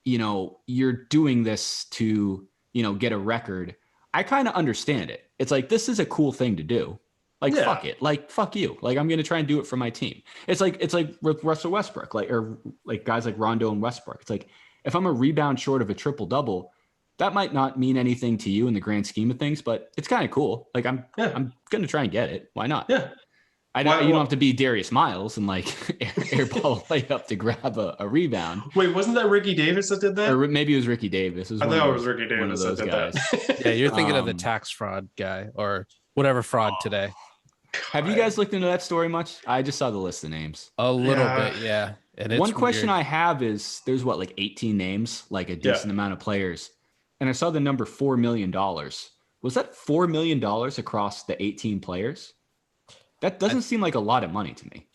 you're doing this to, get a record. I kind of understand it. It's like, this is a cool thing to do. Like, fuck it. Like, fuck you. Like, I'm going to try and do it for my team. It's like with Russell Westbrook, or guys like Rondo and Westbrook. It's like, if I'm a rebound short of a triple double, that might not mean anything to you in the grand scheme of things, but it's kind of cool. Like I'm going to try and get it. Why not? Yeah. You don't have to be Darius Miles and like airball layup to grab a rebound. Wait, wasn't that Ricky Davis that did that? Or maybe it was Ricky Davis. I thought it was Ricky Davis. One of those guys. Yeah, you're thinking of the tax fraud guy or whatever fraud today. Have you guys looked into that story much? I just saw the list of names. A little bit, yeah. And one question I have is there's 18 names, like a decent amount of players. And I saw the number $4 million. Was that $4 million across the 18 players? That doesn't seem like a lot of money to me.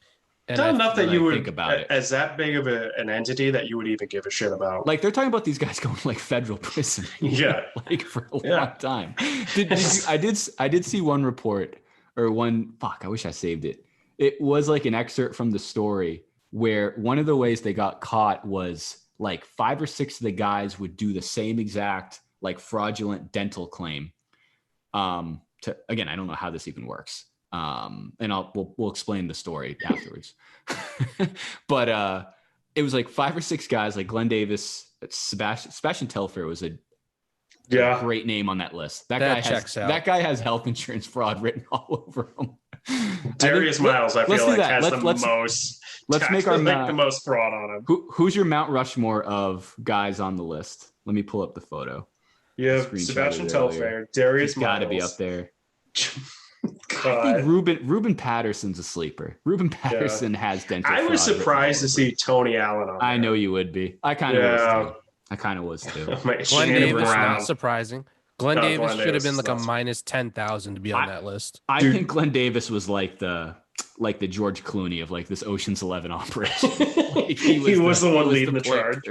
It's not enough that you would think about it as that big of an entity that you would even give a shit about. Like they're talking about these guys going to like federal prison. Like for a long time. I did see one report or one, I wish I saved it. It was like an excerpt from the story where one of the ways they got caught was like 5 or 6 of the guys would do the same exact like fraudulent dental claim. Again, I don't know how this even works, And we'll explain the story afterwards. But it was like 5 or 6 guys, like Glenn Davis, Sebastian Telfair was a great name on that list. That guy has health insurance fraud written all over him. Darius Miles, I feel like has the most. Let's make our the most fraud on him. Who's your Mount Rushmore of guys on the list? Let me pull up the photo. You have Sebastian Telfair, Darius Miles. Got to be up there. I think Ruben Patterson's a sleeper. Ruben Patterson has dental. I was surprised to see Tony Allen on there. I know you would be. I kind of was too. Glenn Davis, not surprising. Glenn Davis should have been like a minus 10,000 to be on that list. I think Glenn Davis was like the George Clooney of like this Ocean's 11 operation. Like he was the one leading the charge.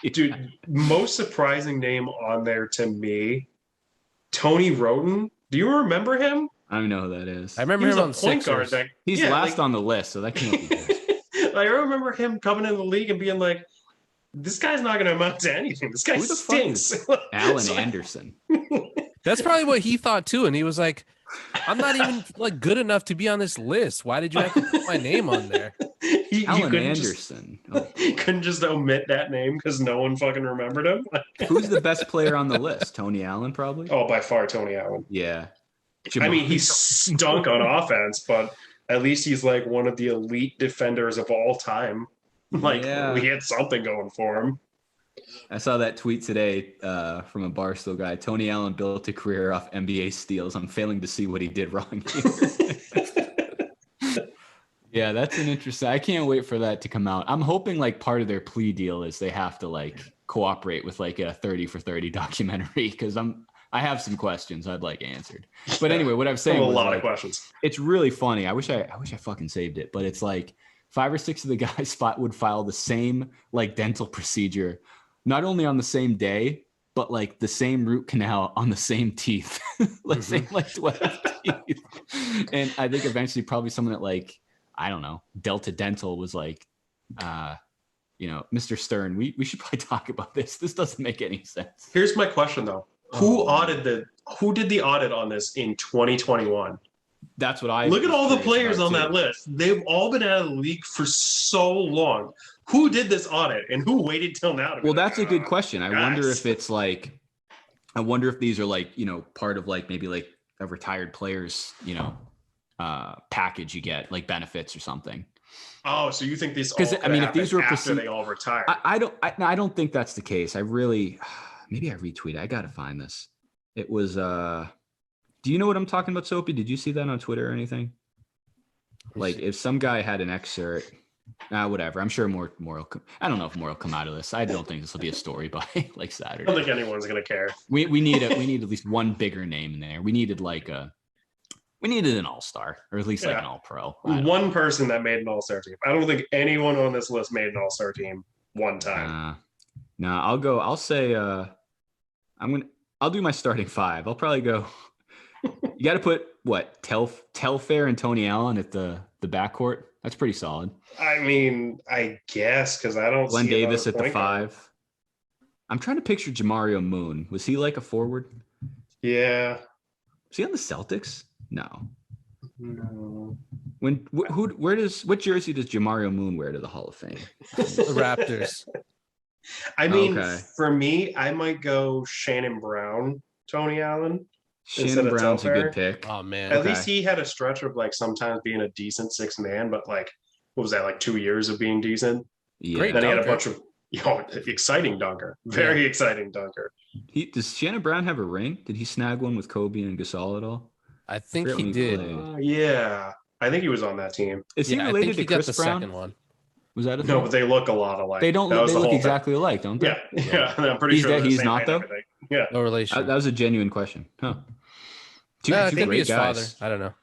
Dude, most surprising name on there to me, Tony Roten. Do you remember him? I don't know who that is. I remember him on the point guard. He's last on the list, so that can't be good. I remember him coming in the league and being like, this guy's not going to amount to anything. This guy stinks. Alan Anderson. That's probably what he thought too. And he was like, I'm not even like good enough to be on this list. Why did you have to put my name on there? Alan Anderson. Couldn't just omit that name because no one fucking remembered him. Who's the best player on the list? Tony Allen, probably? Oh, by far, Tony Allen. Yeah. I mean, he stunk on offense, but at least he's like one of the elite defenders of all time. Like, we had something going for him. I saw that tweet today from a Barstool guy. Tony Allen built a career off NBA steals. I'm failing to see what he did wrong here. Yeah, that's an interesting. I can't wait for that to come out. I'm hoping like part of their plea deal is they have to like cooperate with like a 30 for 30 documentary because I have some questions I'd like answered. But anyway, what I'm saying was a lot of questions. It's really funny. I wish I fucking saved it, but it's like 5 or 6 of the guys would file the same like dental procedure, not only on the same day, but like the same root canal on the same teeth, like same like 12 teeth. And I think eventually probably someone at like, I don't know, Delta Dental was like, Mr. Stern, we should probably talk about this. This doesn't make any sense. Here's my question though. Who did the audit on this in 2021? That's what I look at all the players on that list. They've all been out of the league for so long. Who did this audit and who waited till now? Well, that's a good question. I wonder if it's like, I wonder if these are like, part of like maybe like a retired player's, package you get like benefits or something. Oh, so you think these? Because I mean, if these were after they all retired, I don't think that's the case. I really, maybe I retweeted. I gotta find this. It was. Do you know what I'm talking about, Soapy? Did you see that on Twitter or anything? Like, if some guy had an excerpt, whatever. I'm sure more will come. I don't know if more will come out of this. I don't think this will be a story by like Saturday. I don't think anyone's gonna care. We need at least one bigger name in there. We needed an all-star, or at least like an all-pro. One person that made an all-star team. I don't think anyone on this list made an all-star team one time. I'll say I'll do my starting 5. I'll probably go. You got to put what Telfair and Tony Allen at the backcourt. That's pretty solid. I mean, I guess because I don't. Glenn see Davis at the 5. I'm trying to picture Jamario Moon. Was he like a forward? Yeah. Was he on the Celtics? No. No. What jersey does Jamario Moon wear to the Hall of Fame? The Raptors. I mean, for me, I might go Shannon Brown, Tony Allen. Shannon Brown's a good pick. Oh man. At least he had a stretch of like sometimes being a decent 6th man, but like what was that, like 2 years of being decent? Yeah. Great. Then he had a bunch of exciting dunker. Very exciting dunker. Does Shannon Brown have a ring? Did he snag one with Kobe and Gasol at all? I think he did. Yeah. I think he was on that team. Is he related to Chris Brown? Second one. Was that a thing? No, but they look a lot alike. They don't. They look exactly alike, don't they? Yeah. I'm pretty sure he's not though. Yeah. No relation. That was a genuine question. Huh. I think be his father. I don't know.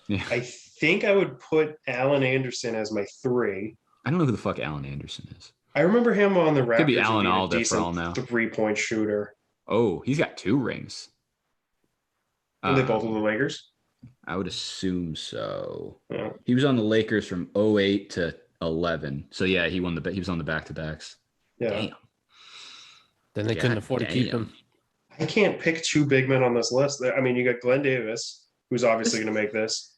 Yeah. I think I would put Alan Anderson as my 3. I don't know who the fuck Alan Anderson is. I remember him on the Raptors. Could be Alan Alda for all now. 3-point shooter. Oh, he's got 2 rings. Are they both with the Lakers? I would assume so. Yeah. He was on the Lakers from 08 to 11. So yeah, he was on the back-to-backs. Yeah. Damn. Then they couldn't afford to keep him. I can't pick 2 big men on this list. I mean, you got Glenn Davis, who's obviously going to make this.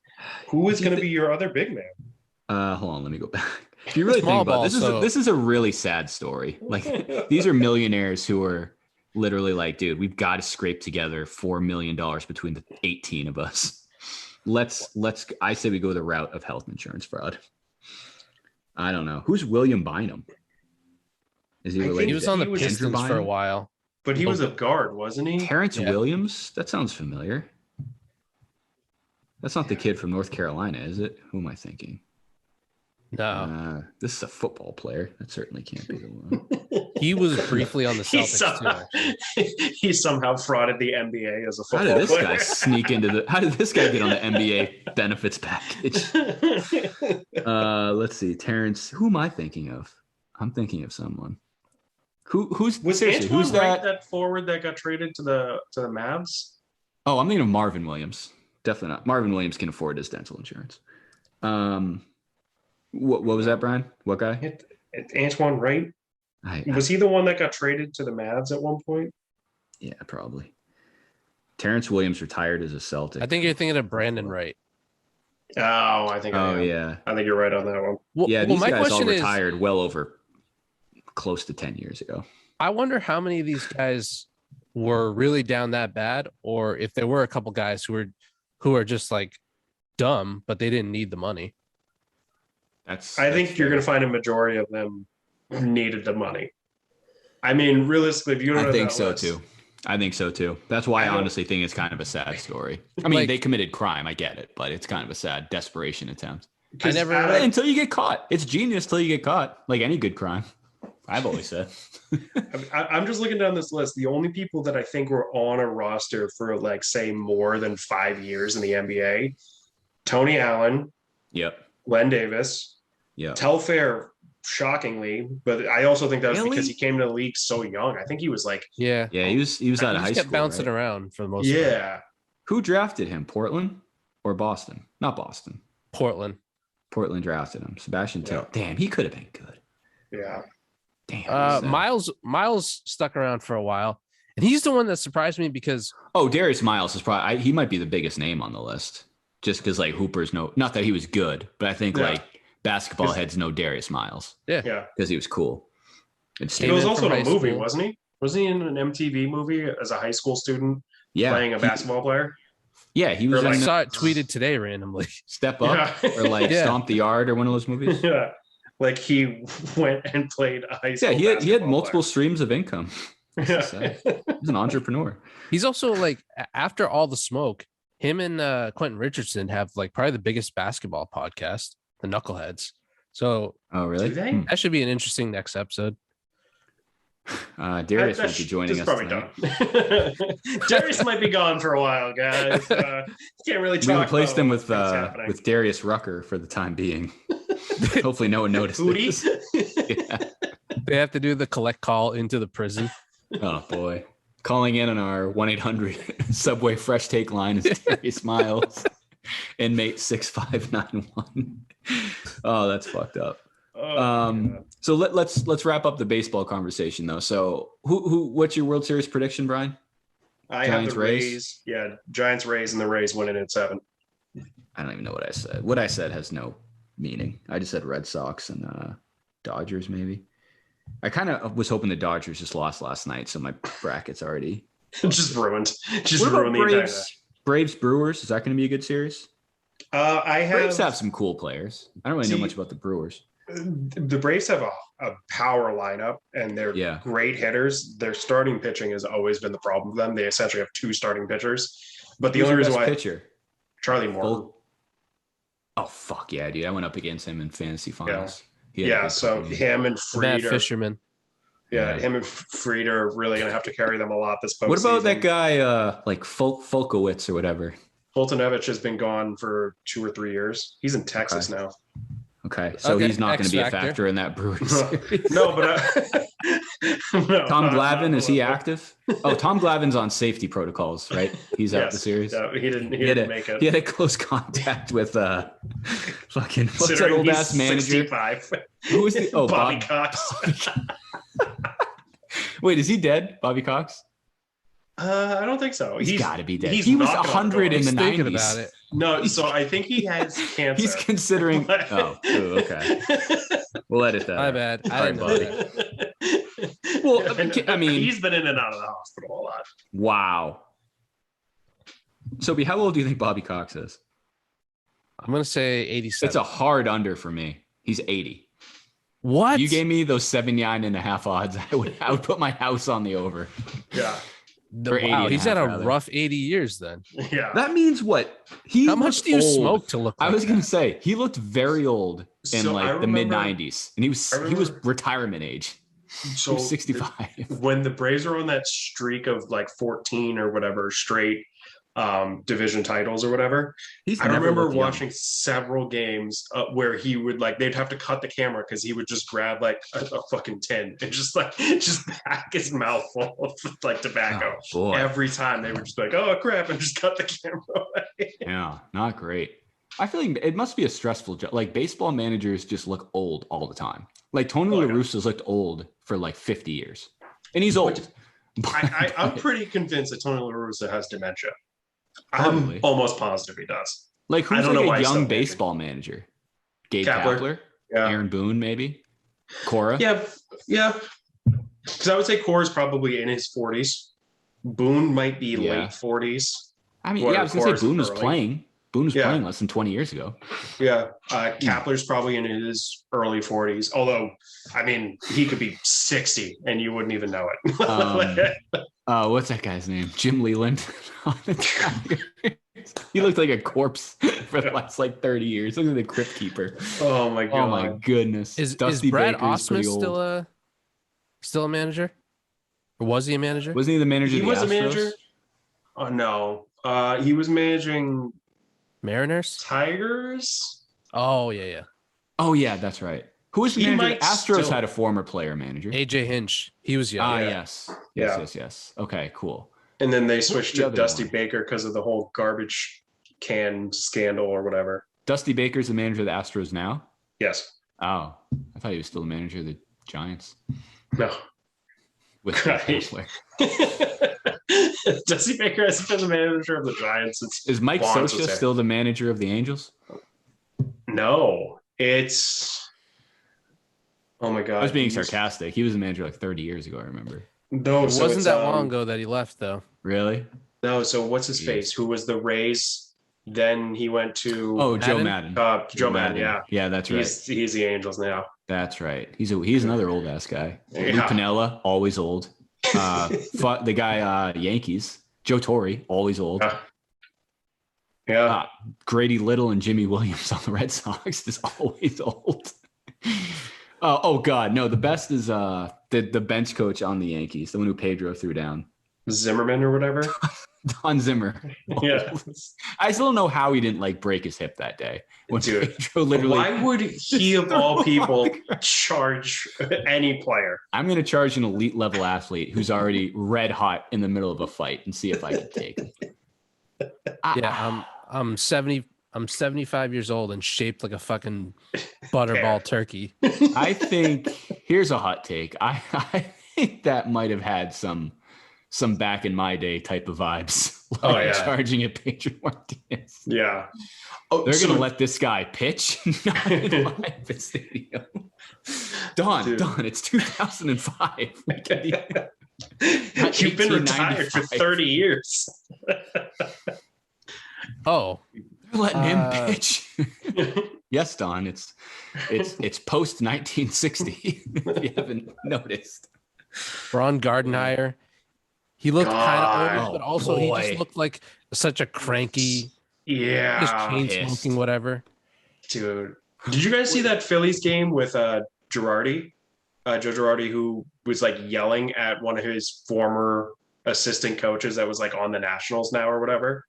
Who is going to be your other big man? Hold on, let me go back. If you really think about it, this is a really sad story. Like these are millionaires who are literally like, dude, we've got to scrape together $4 million between the 18 of us. I say we go the route of health insurance fraud. I don't know. Who's William Bynum? Is he related? He was on the Pistons for a while. But he was a guard, wasn't he? Terrence Williams? That sounds familiar. That's not the kid from North Carolina, is it? Who am I thinking? No. This is a football player. That certainly can't be the one. He was briefly on the Celtics too. He somehow frauded the NBA as a football player. How did this guy sneak into how did this guy get on the NBA benefits package? Let's see. Terrence. Who am I thinking of? I'm thinking of someone. Who's that forward that got traded to the Mavs? Oh, I'm thinking of Marvin Williams. Definitely not. Marvin Williams can afford his dental insurance. What was that, Brian? What guy? Antoine Wright. Was he the one that got traded to the Mavs at one point? Yeah, probably. Terrence Williams retired as a Celtic. I think you're thinking of Brandon Wright. Oh, I think. Yeah. I think you're right on that one. These guys all retired well over close to 10 years ago. I wonder how many of these guys were really down that bad, or if there were a couple guys who are just like dumb, but they didn't need the money. I think you're going to find a majority of them needed the money. I mean, realistically, if you don't know I think so too. That's why I honestly think it's kind of a sad story. I mean, they committed crime. I get it, but it's kind of a sad desperation attempt. Until you get caught. It's genius till you get caught, like any good crime. I've always said. I'm just looking down this list. The only people that I think were on a roster for like, say, more than 5 years in the NBA, Tony Allen. Yep. Len Davis. Yep. Telfair, shockingly, but I also think that was because he came to the league so young. I think he was like, he was out of high school. Kept bouncing around for the most part. Yeah. Who drafted him? Portland or Boston? Not Boston. Portland drafted him. Sebastian Tell. Damn, he could have been good. Yeah. Damn. Miles stuck around for a while, and he's the one that surprised me because Darius Miles is probably he might be the biggest name on the list, just because like Hoopers know, not that he was good, but I think like basketball heads know Darius Miles. Yeah, because he was cool. He was also in a movie, wasn't he? Wasn't he in an MTV movie as a high school student playing a basketball player? Yeah, he was. I saw it tweeted today randomly. Step Up or like Stomp the Yard or one of those movies. Yeah. Like he went and played a high school. Yeah, he had multiple streams of income. He's an entrepreneur. He's also like, after all the smoke, him and Quentin Richardson have like probably the biggest basketball podcast, the Knuckleheads. So, really? That should be an interesting next episode. Darius will be joining us. Probably done. Darius might be gone for a while, guys. Can't really talk. We replaced him with Darius Rucker for the time being. Hopefully, no one noticed. They have to do the collect call into the prison. Oh boy, calling in on our 1-800 Subway Fresh Take line is Darius Miles, inmate 6591. Oh, that's fucked up. So let's wrap up the baseball conversation though. So what's your World Series prediction, Brian? I have the Rays. Yeah, Giants, Rays, and the Rays winning at 7. I don't even know what I said. What I said has no meaning. I just said Red Sox and Dodgers maybe. I kind of was hoping the Dodgers just lost last night, so my bracket's already just ruined. Just ruined the Braves Brewers. Is that going to be a good series? Braves have some cool players. I don't really know much about the Brewers. The Braves have a power lineup, and they're great hitters. Their starting pitching has always been the problem for them. They essentially have 2 starting pitchers. But the only reason why pitcher Charlie Morton. Oh fuck yeah, dude! I went up against him in fantasy finals. So him and Fried Fisherman. Him and Fried are really going to have to carry them a lot this postseason. What about that guy, like Folkowitz or whatever? Fultonevich has been gone for 2 or 3 years. He's in Texas now. Okay, so he's not going to be a factor in that Brewers series. No, but Tom Glavine, is he active? Oh, Tom Glavine's on safety protocols, right? He's out the series. No, he didn't make it. He had a close contact with fucking what's that old ass manager? 65. Who was the Bobby Cox? Wait, is he dead? Bobby Cox? I don't think so. He's got to be dead. He was 100 in the 90s. About it. No, so I think he has cancer. He's considering. Okay. We'll edit that. My bad. I didn't know that. Well, I mean, he's been in and out of the hospital a lot. Wow. Sobe, how old do you think Bobby Cox is? I'm gonna say 87. It's a hard under for me. He's 80. What? You gave me those 79.5 odds. I would put my house on the over. Yeah. Wow, he's had a rough 80 years then. Yeah. That means what? How much do you smoke to look like I was going to say, he looked very old in the mid 90s. And he was retirement age. So he was 65. When the Braves were on that streak of like 14 or whatever straight division titles or whatever, I remember watching several games where he would they'd have to cut the camera because he would just grab a fucking tin and just pack his mouth full of tobacco. Every time they would just be like, oh crap, and just cut the camera away. Yeah, not great. I feel like it must be a stressful job. Baseball managers just look old all the time. Tony La Russa's looked old for 50 years, and he's old. I'm pretty convinced that Tony La Russa has dementia. Probably. I'm almost positive he does. Who's a young baseball manager? Gabe Kapler? Yeah. Aaron Boone, maybe? Cora? Yeah. Because I would say Cora's probably in his 40s. Boone might be late 40s. I mean, I was going to say Boone was playing. Boone was playing less than 20 years ago. Yeah. Kapler's probably in his early 40s. Although, I mean, he could be 60 and you wouldn't even know it. What's that guy's name? Jim Leland. He looked like a corpse for the last 30 years. Look at the crypt keeper. Oh my god. Oh my goodness. Is Brad Osmus still a manager? Or was he a manager? Wasn't he the manager? He was a manager. Oh no. He was managing Mariners? Tigers? Oh yeah. Oh yeah, that's right. Who was the manager? Astros had a former player manager. AJ Hinch. He was young. Yes. Okay, cool. And then they switched to Dusty Baker because of the whole garbage can scandal or whatever. Dusty Baker's the manager of the Astros now? Yes. Oh, I thought he was still the manager of the Giants. No. With Dusty Baker hasn't been the manager of the Giants since. Is Mike Scioscia still the manager of the Angels? No, it's. Oh my god! I was being sarcastic. He was the manager 30 years ago. I remember. No, it wasn't that long ago that he left, though. Really? No. So what's his face? Who was the Rays? Then he went to. Oh, Joe Madden. Joe Madden. Yeah. Yeah, that's right. He's the Angels now. That's right. He's another old ass guy. Yeah. Lou Piniella, always old. The guy Yankees, Joe Torre, always old. Yeah. Grady Little and Jimmy Williams on the Red Sox is always old. Oh God, no! The best is the bench coach on the Yankees, the one who Pedro threw down. Zimmerman or whatever. Don Zimmer. Yeah. I still don't know how he didn't break his hip that day. When Pedro literally. Why would he of all people charge any player? I'm going to charge an elite level athlete who's already red hot in the middle of a fight and see if I can take him. Yeah, I'm 75 years old and shaped like a fucking butterball turkey. I think here's a hot take. I think that might have had some back in my day type of vibes. Charging at Pedro Martinez. Yeah. They're going to let this guy pitch? Not in my stadium. Don, it's 2005. You've been retired for 30 years. Oh. They're letting him pitch. Yes, Don, it's post 1960, if you haven't noticed. Ron Gardenhire. He looked kind of old, but also he just looked like such a cranky, just chain smoking, whatever. Dude, did you guys see that Phillies game with Girardi? Joe Girardi, who was yelling at one of his former assistant coaches that was on the Nationals now or whatever.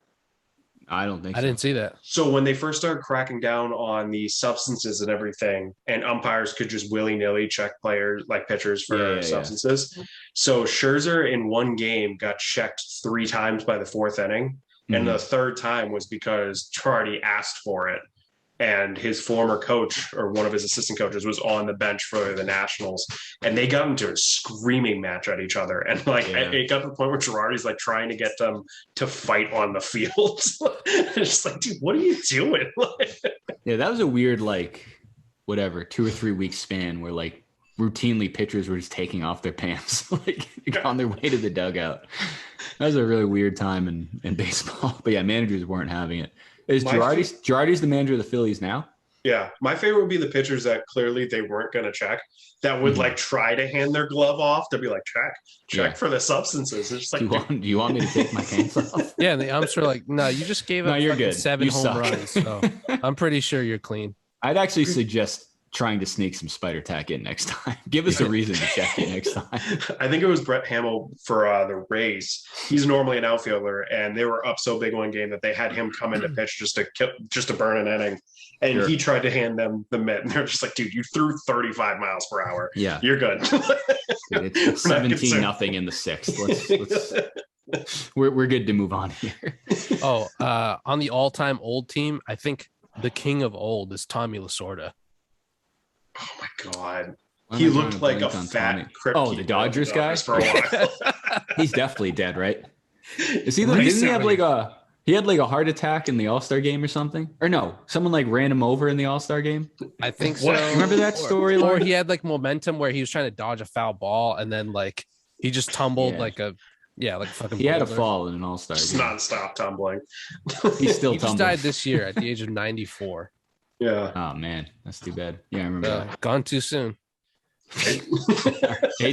I don't think I didn't see that. So when they first started cracking down on the substances and everything, and umpires could just willy-nilly check players pitchers for substances. Yeah. So Scherzer in one game got checked 3 times by the 4th inning. Mm-hmm. And the 3rd time was because Girardi asked for it. and his former coach or one of his assistant coaches was on the bench for the Nationals, and they got into a screaming match at each other. And like it got to the point where Girardi's like trying to get them to fight on the field. It's just like, dude, what are you doing? Yeah, that was a weird, like, whatever, 2 or 3 week span where like routinely pitchers were just taking off their pants like on their way to the dugout. That was a really weird time in baseball. But yeah, managers weren't having it. Is Girardi's the manager of the Phillies now? Yeah. My favorite would be the pitchers that clearly they weren't going to check, that would like try to hand their glove off. They'd be like, check for the substances. It's just like, do you want me to take my pants off? Yeah, and the umps are like, no, you just gave up you're good. 7 you home suck. runs. So I'm pretty sure you're clean. I'd actually suggest trying to sneak some spider tack in next time. Give us a reason to check it next time. I think it was Brett Hamill for the Rays. He's normally an outfielder, and they were up so big one game that they had him come in to pitch just to burn an inning. And he tried to hand them the mitt, and they're just like, dude, you threw 35 miles per hour. Yeah. You're good. Dude, it's 17-0 in the 6th. We're good to move on here. On the all-time old team, I think the king of old is Tommy Lasorda. Oh my God. He looked like a fat the Dodgers guy for a while. He's definitely dead, right? Didn't he have like a heart attack in the All-Star game or something? Or no, someone like ran him over in the All-Star game. I think so. Remember that story? Or he had like momentum where he was trying to dodge a foul ball and then like he just tumbled like fucking. He had a fall in an All-Star game. Nonstop tumbling. He's still he just died this year at the age of 94. Yeah. Oh man, that's too bad. Yeah, I remember that. Gone too soon. Hate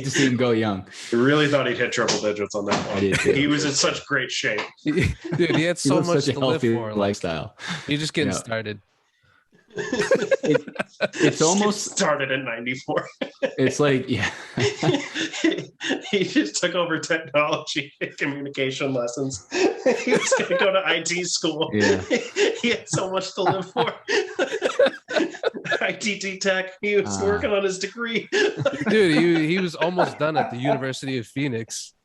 to see him go young. I really thought he'd hit triple digits on that one. He was in such great shape. Dude, he had so much such a to live healthy for. lifestyle. He's just getting started. It's almost started at 94. It's like, he just took over technology and communication lessons. He was going to go to IT school. Yeah. He had so much to live for. ITT tech. He was working on his degree. Dude, he was almost done at the University of Phoenix.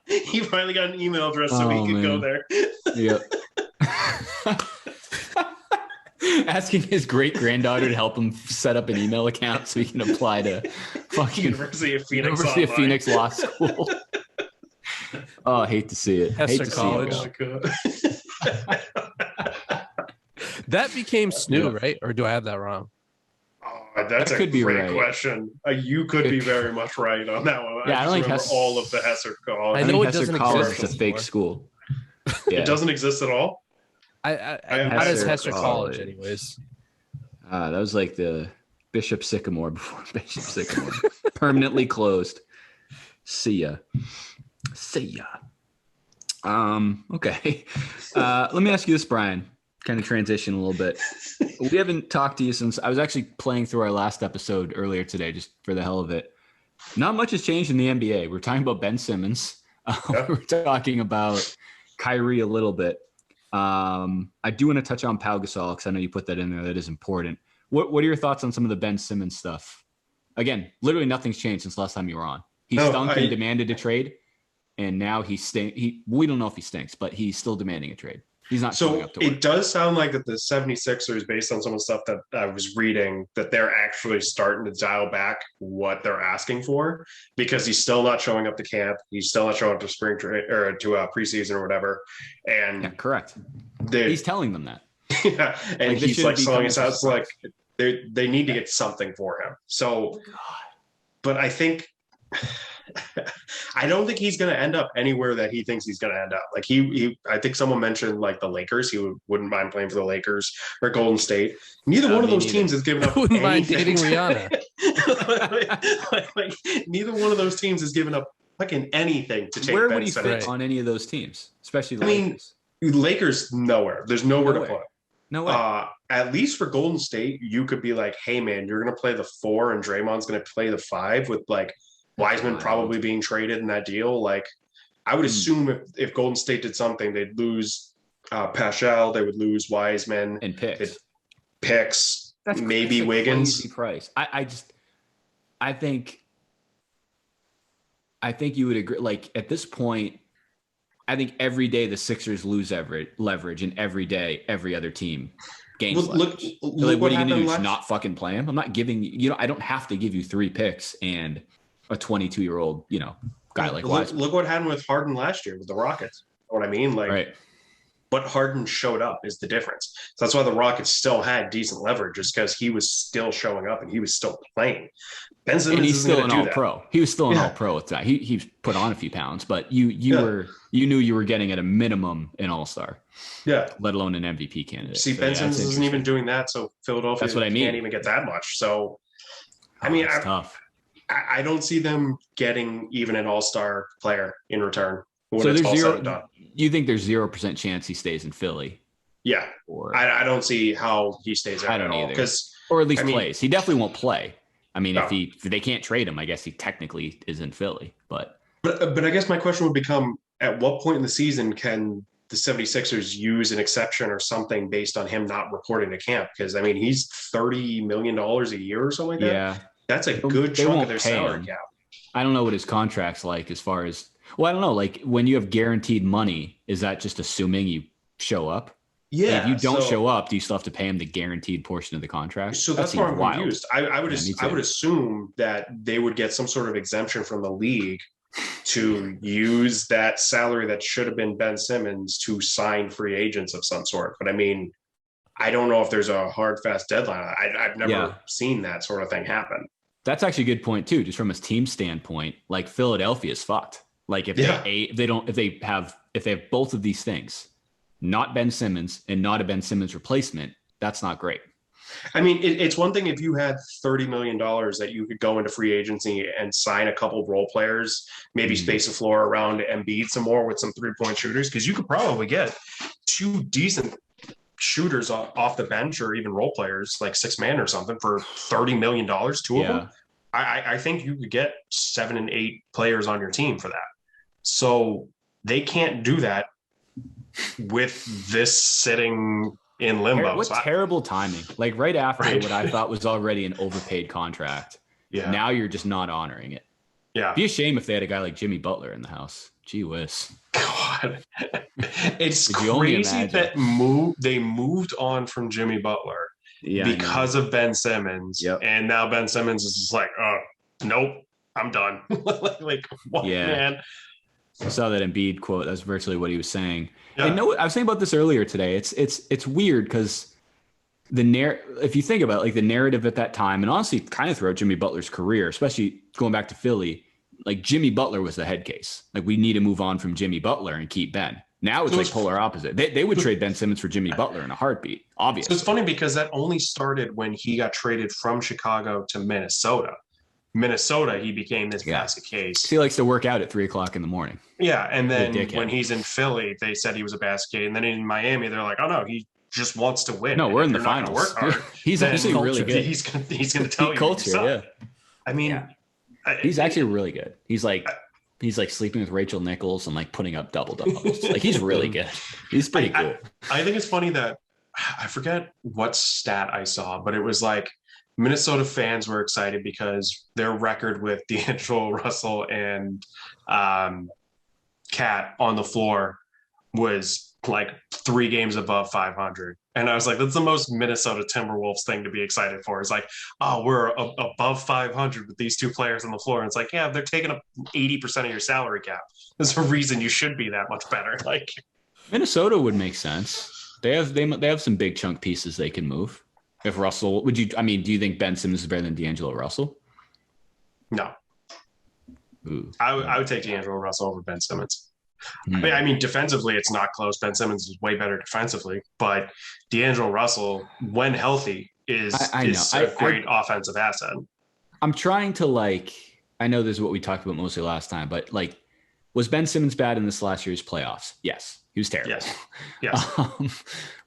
He finally got an email address so he could go there. Yep. Asking his great-granddaughter to help him set up an email account so he can apply to fucking University of Phoenix Law School. Oh, I hate to see it. Hester College. That became SNU, right? Or do I have that wrong? Oh, that's a great question. You could be very much right on that one. Yeah, I don't think all of the Hester College. I know it Hester doesn't College exist. It's a fake school. Yeah. It doesn't exist at all. How does Hester College, anyways? That was like the Bishop Sycamore before Bishop Sycamore. Permanently closed. See ya. Okay. Let me ask you this, Brian. Kind of transition a little bit. We haven't talked to you since I was actually playing through our last episode earlier today, just for the hell of it. Not much has changed in the NBA. We're talking about Ben Simmons. We're talking about Kyrie a little bit. I do want to touch on Pau Gasol because I know you put that in there. That is important. What are your thoughts on some of the Ben Simmons stuff? Again, literally nothing's changed since last time you were on. He stunk and demanded a trade, and now we don't know if he stinks, but he's still demanding a trade. He's not showing up to work. It does sound like that the 76ers, based on some of the stuff that I was reading, that they're actually starting to dial back what they're asking for, because he's still not showing up to camp. He's still not showing up to spring trade or to preseason or whatever. And correct. He's telling them that. Yeah, and he's like selling his house. Like they need to get something for him. So, but I think. I don't think he's going to end up anywhere that he thinks he's going to end up. Like I think someone mentioned like the Lakers. He wouldn't mind playing for the Lakers or Golden State. Neither one of those teams has given up. Wouldn't mind dating Rihanna. like, neither one of those teams has given up fucking anything to take. Where Ben would he Simmons fit on any of those teams, especially the Lakers? Lakers nowhere. There's nowhere to play. No way. At least for Golden State, you could be like, hey man, you're going to play the 4 and Draymond's going to play the 5 with like Wiseman probably being traded in that deal. Like, I would assume if Golden State did something, they'd lose Paschal, they would lose Wiseman and picks. That's maybe Wiggins. Crazy price. I think you would agree. Like at this point, I think every day the Sixers lose leverage, and every day every other team gains leverage. Look what are you going to do? Just not fucking play him? I'm not giving you. I don't have to give you 3 picks and a 22-year-old, guy like Wiseman. Look what happened with Harden last year with the Rockets. You know what I mean? Right. But Harden showed up is the difference. So that's why the Rockets still had decent leverage, just because he was still showing up and he was still playing. Ben Simmons, and he's still an all-pro. He was still an all-pro with that. He put on a few pounds, but you knew you were getting at a minimum an all-star. Yeah. Let alone an MVP candidate. See, Ben Simmons isn't even doing that, so Philadelphia can't even get that much. So, it's tough. I don't see them getting even an all-star player in return. So there's zero. You think there's 0% chance he stays in Philly? Yeah, I don't see how he stays there. I don't either. Or at least plays. He definitely won't play. I mean, if they can't trade him, I guess he technically is in Philly. But I guess my question would become: at what point in the season can the 76ers use an exception or something based on him not reporting to camp? Because he's $30 million a year or something like that. Yeah, that's a good chunk of their salary cap. I don't know what his contract's like as far as. Well, I don't know. Like when you have guaranteed money, is that just assuming you show up? Yeah. Like if you don't show up, do you still have to pay him the guaranteed portion of the contract? So that's why I'm confused. I would assume that they would get some sort of exemption from the league to use that salary that should have been Ben Simmons to sign free agents of some sort. But I don't know if there's a hard, fast deadline. I've never seen that sort of thing happen. That's actually a good point too. Just from a team standpoint, like Philadelphia is fucked. Like if they have both of these things, not Ben Simmons and not a Ben Simmons replacement, that's not great. It's one thing if you had $30 million that you could go into free agency and sign a couple role players, maybe space the floor around Embiid some more with some 3-point shooters, because you could probably get 2 decent shooters off the bench or even role players like 6-man or something for $30 million, 2 of them. I think you could get 7 and 8 players on your team for that. So they can't do that with this sitting in limbo. What terrible timing. Like right after what I thought was already an overpaid contract. Yeah. Now you're just not honoring it. Yeah. It'd be a shame if they had a guy like Jimmy Butler in the house. Gee whiz. God. It's crazy that they moved on from Jimmy Butler because of Ben Simmons. Yep. And now Ben Simmons is just like, oh, nope, I'm done. Like, what, man? I saw that Embiid quote. That's virtually what he was saying. Yeah. And I was saying about this earlier today. It's weird because if you think about it, like the narrative at that time, and honestly, kind of throughout Jimmy Butler's career, especially going back to Philly, like Jimmy Butler was the head case. Like we need to move on from Jimmy Butler and keep Ben. Now it's like polar opposite. They would trade Ben Simmons for Jimmy Butler in a heartbeat. Obviously, so it's funny because that only started when he got traded from Chicago to Minnesota. He became this basket case. He likes to work out at 3:00 in the morning. Yeah, and then when he's in Philly, they said he was a basket case, and then in Miami, they're like, "Oh no, he just wants to win." No, we're in the finals. Work hard, he's actually really good. He's gonna tell you culture. Yeah, he's actually really good. He's like sleeping with Rachel Nichols and like putting up double-doubles. Like he's really good. He's pretty cool. I think it's funny that I forget what stat I saw, but it was like Minnesota fans were excited because their record with D'Angelo Russell and Cat on the floor was like 3 games above 500. And I was like, that's the most Minnesota Timberwolves thing to be excited for. It's like, oh, we're above 500 with these 2 players on the floor. And it's like, yeah, they're taking up 80% of your salary cap. There's a reason you should be that much better. Like Minnesota would make sense. They have some big chunk pieces they can move. If Russell, do you think Ben Simmons is better than D'Angelo Russell? No. Ooh. I would take D'Angelo Russell over Ben Simmons. I mean, defensively, it's not close. Ben Simmons is way better defensively, but D'Angelo Russell, when healthy, is a great offensive asset. I'm trying to I know this is what we talked about mostly last time, but was Ben Simmons bad in this last year's playoffs? Yes, he was terrible. Yes.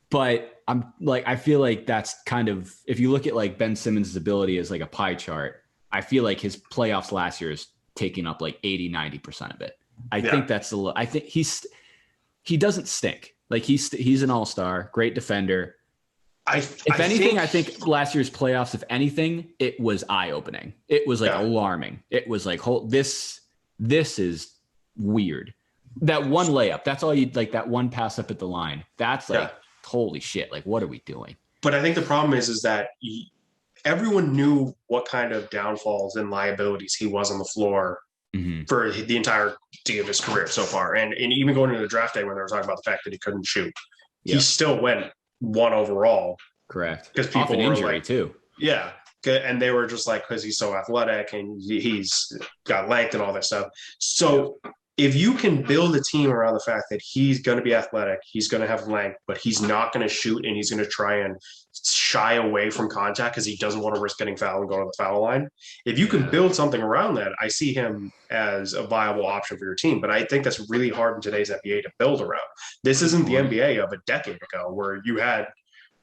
But I feel like that's kind of, if you look at Ben Simmons' ability as like a pie chart, I feel like his playoffs last year is taking up 80-90% of it. I think that's I think he doesn't stink. Like he's an all-star, great defender. I think last year's playoffs, if anything, it was eye-opening. It was alarming. It was like, this is weird. That one layup, that's all you like. That one pass up at the line, that's like holy shit. Like, what are we doing? But I think the problem is that everyone knew what kind of downfalls and liabilities he was on the floor for the entirety of his career so far. And even going into the draft day when they were talking about the fact that he couldn't shoot, he still went 1 overall. Correct. Because people were injury like, too. Yeah. And they were just like, because he's so athletic and he's got length and all that stuff. So if you can build a team around the fact that he's going to be athletic, he's going to have length, but he's not going to shoot and he's going to try and shy away from contact because he doesn't want to risk getting fouled and going to the foul line. If you can build something around that, I see him as a viable option for your team. But I think that's really hard in today's NBA to build around. This isn't the NBA of a decade ago where you had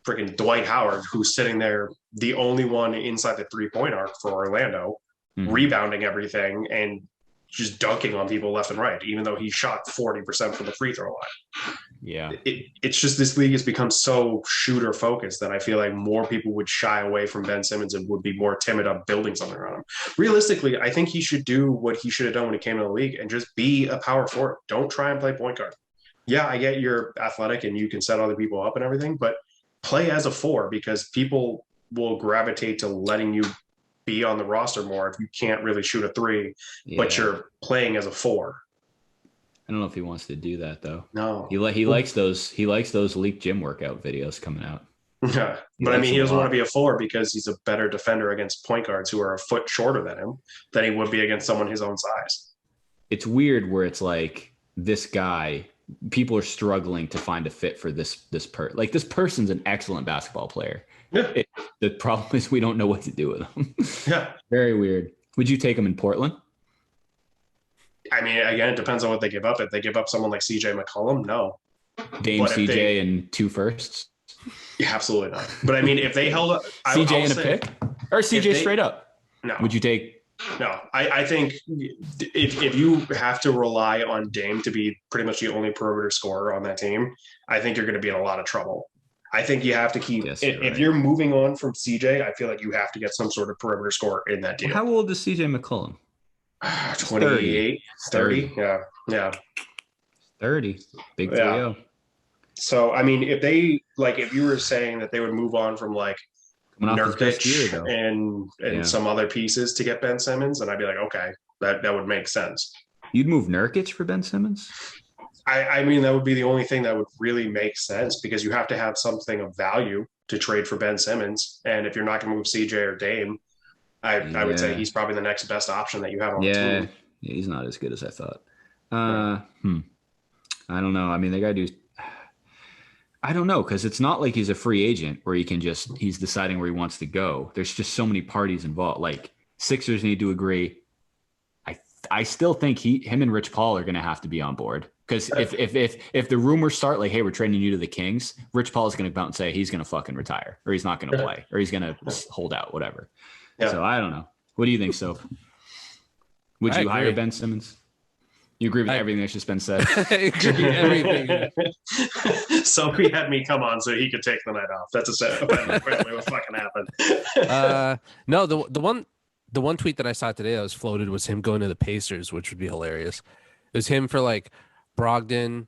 freaking Dwight Howard, who's sitting there, the only one inside the 3-point arc for Orlando, rebounding everything and just dunking on people left and right, even though he shot 40% from the free throw line. Yeah. It's just this league has become so shooter focused that I feel like more people would shy away from Ben Simmons and would be more timid of building something around him. Realistically, I think he should do what he should have done when he came into the league and just be a power forward. Don't try and play point guard. Yeah, I get you're athletic and you can set other people up and everything, but play as a 4 because people will gravitate to letting you be on the roster more if you can't really shoot a 3, but you're playing as a 4. I don't know if he wants to do that though. No, he likes those leaked gym workout videos coming out. Yeah, but I mean, he doesn't want to be a 4 because he's a better defender against point guards who are a foot shorter than him than he would be against someone his own size. It's weird where it's like this guy, people are struggling to find a fit for this this person's an excellent basketball player. Yeah. The problem is we don't know what to do with him. Yeah. Very weird. Would you take him in Portland? I mean, again, it depends on what they give up. If they give up someone like CJ McCollum, no. Dame CJ and 2 firsts? Yeah, absolutely not. But I mean, if they held up CJ in a pick? Or CJ straight up? No. Would you take? No. I think if you have to rely on Dame to be pretty much the only perimeter scorer on that team, I think you're going to be in a lot of trouble. I think you have to keep if you're moving on from CJ, I feel like you have to get some sort of perimeter scorer in that deal. How old is CJ McCollum? 28, 30. Yeah. 30. Big 3-0. So, I mean, if you were saying that they would move on from like Nurkic and some other pieces to get Ben Simmons, and I'd be like, okay, that would make sense. You'd move Nurkic for Ben Simmons? I mean, that would be the only thing that would really make sense because you have to have something of value to trade for Ben Simmons. And if you're not going to move CJ or Dame, I would say he's probably the next best option that you have on the team. Yeah, he's not as good as I thought. I don't know. I mean, they got to do – I don't know because it's not like he's a free agent where he's deciding where he wants to go. There's just so many parties involved. Like Sixers need to agree. I still think him and Rich Paul are going to have to be on board. Because if the rumors start like, hey, we're trading you to the Kings, Rich Paul is going to come out and say he's going to fucking retire or he's not going to play or he's going to hold out, whatever. Yeah. So I don't know. What do you think, Soph? Would you hire Ben Simmons? You agree with everything that's just been said? I agree with everything. Sophie had me come on so he could take the night off. That's what fucking happened. No, the one tweet that I saw today that was floated was him going to the Pacers, which would be hilarious. It was him for like Brogdon,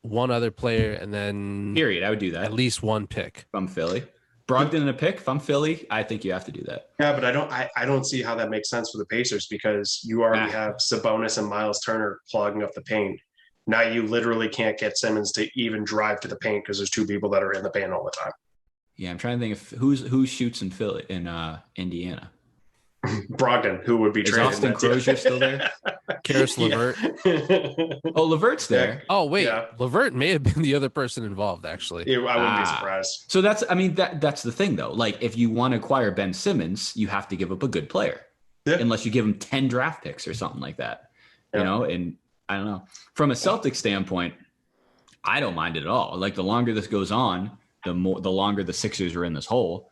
one other player, and then period. I would do that. At least one pick. If I'm Philly. Brogdon in a pick. If I'm Philly, I think you have to do that. Yeah, but I don't see how that makes sense for the Pacers because you already have Sabonis and Miles Turner clogging up the paint. Now you literally can't get Simmons to even drive to the paint because there's 2 people that are in the paint all the time. Yeah, I'm trying to think of who shoots in Philly in Indiana. Brogdon, who would be traded. Is Austin Crozier still there? Karis LeVert. Oh, LeVert's there. Oh, wait. Yeah. LeVert may have been the other person involved, actually. Yeah, I wouldn't be surprised. So that's the thing, though. Like, if you want to acquire Ben Simmons, you have to give up a good player. Yeah. Unless you give him 10 draft picks or something like that. Yeah. You know, and I don't know. From a Celtics standpoint, I don't mind it at all. Like, the longer this goes on, the longer the Sixers are in this hole.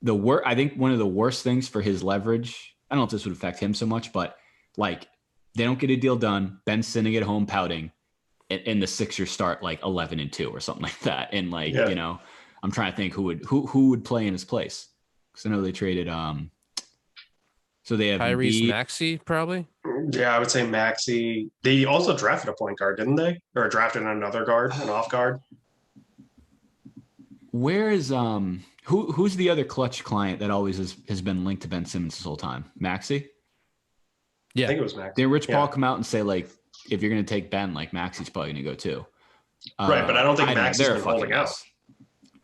I think one of the worst things for his leverage, I don't know if this would affect him so much, but like they don't get a deal done. Ben's sitting at home pouting, and the Sixers start like 11-2 or something like that. And like, you know, I'm trying to think who would play in his place. Because I know they traded So they have Tyrese Embiid. Maxey, probably. Yeah, I would say Maxey. They also drafted a point guard, didn't they? Or drafted another guard, an off guard. Where is who's the other clutch client that always has been linked to Ben Simmons this whole time? Maxey? Yeah. I think it was Maxey. Did Rich Paul come out and say, like, if you're going to take Ben, like, Maxey's probably going to go too? Right, but I don't think Maxey's been holding out.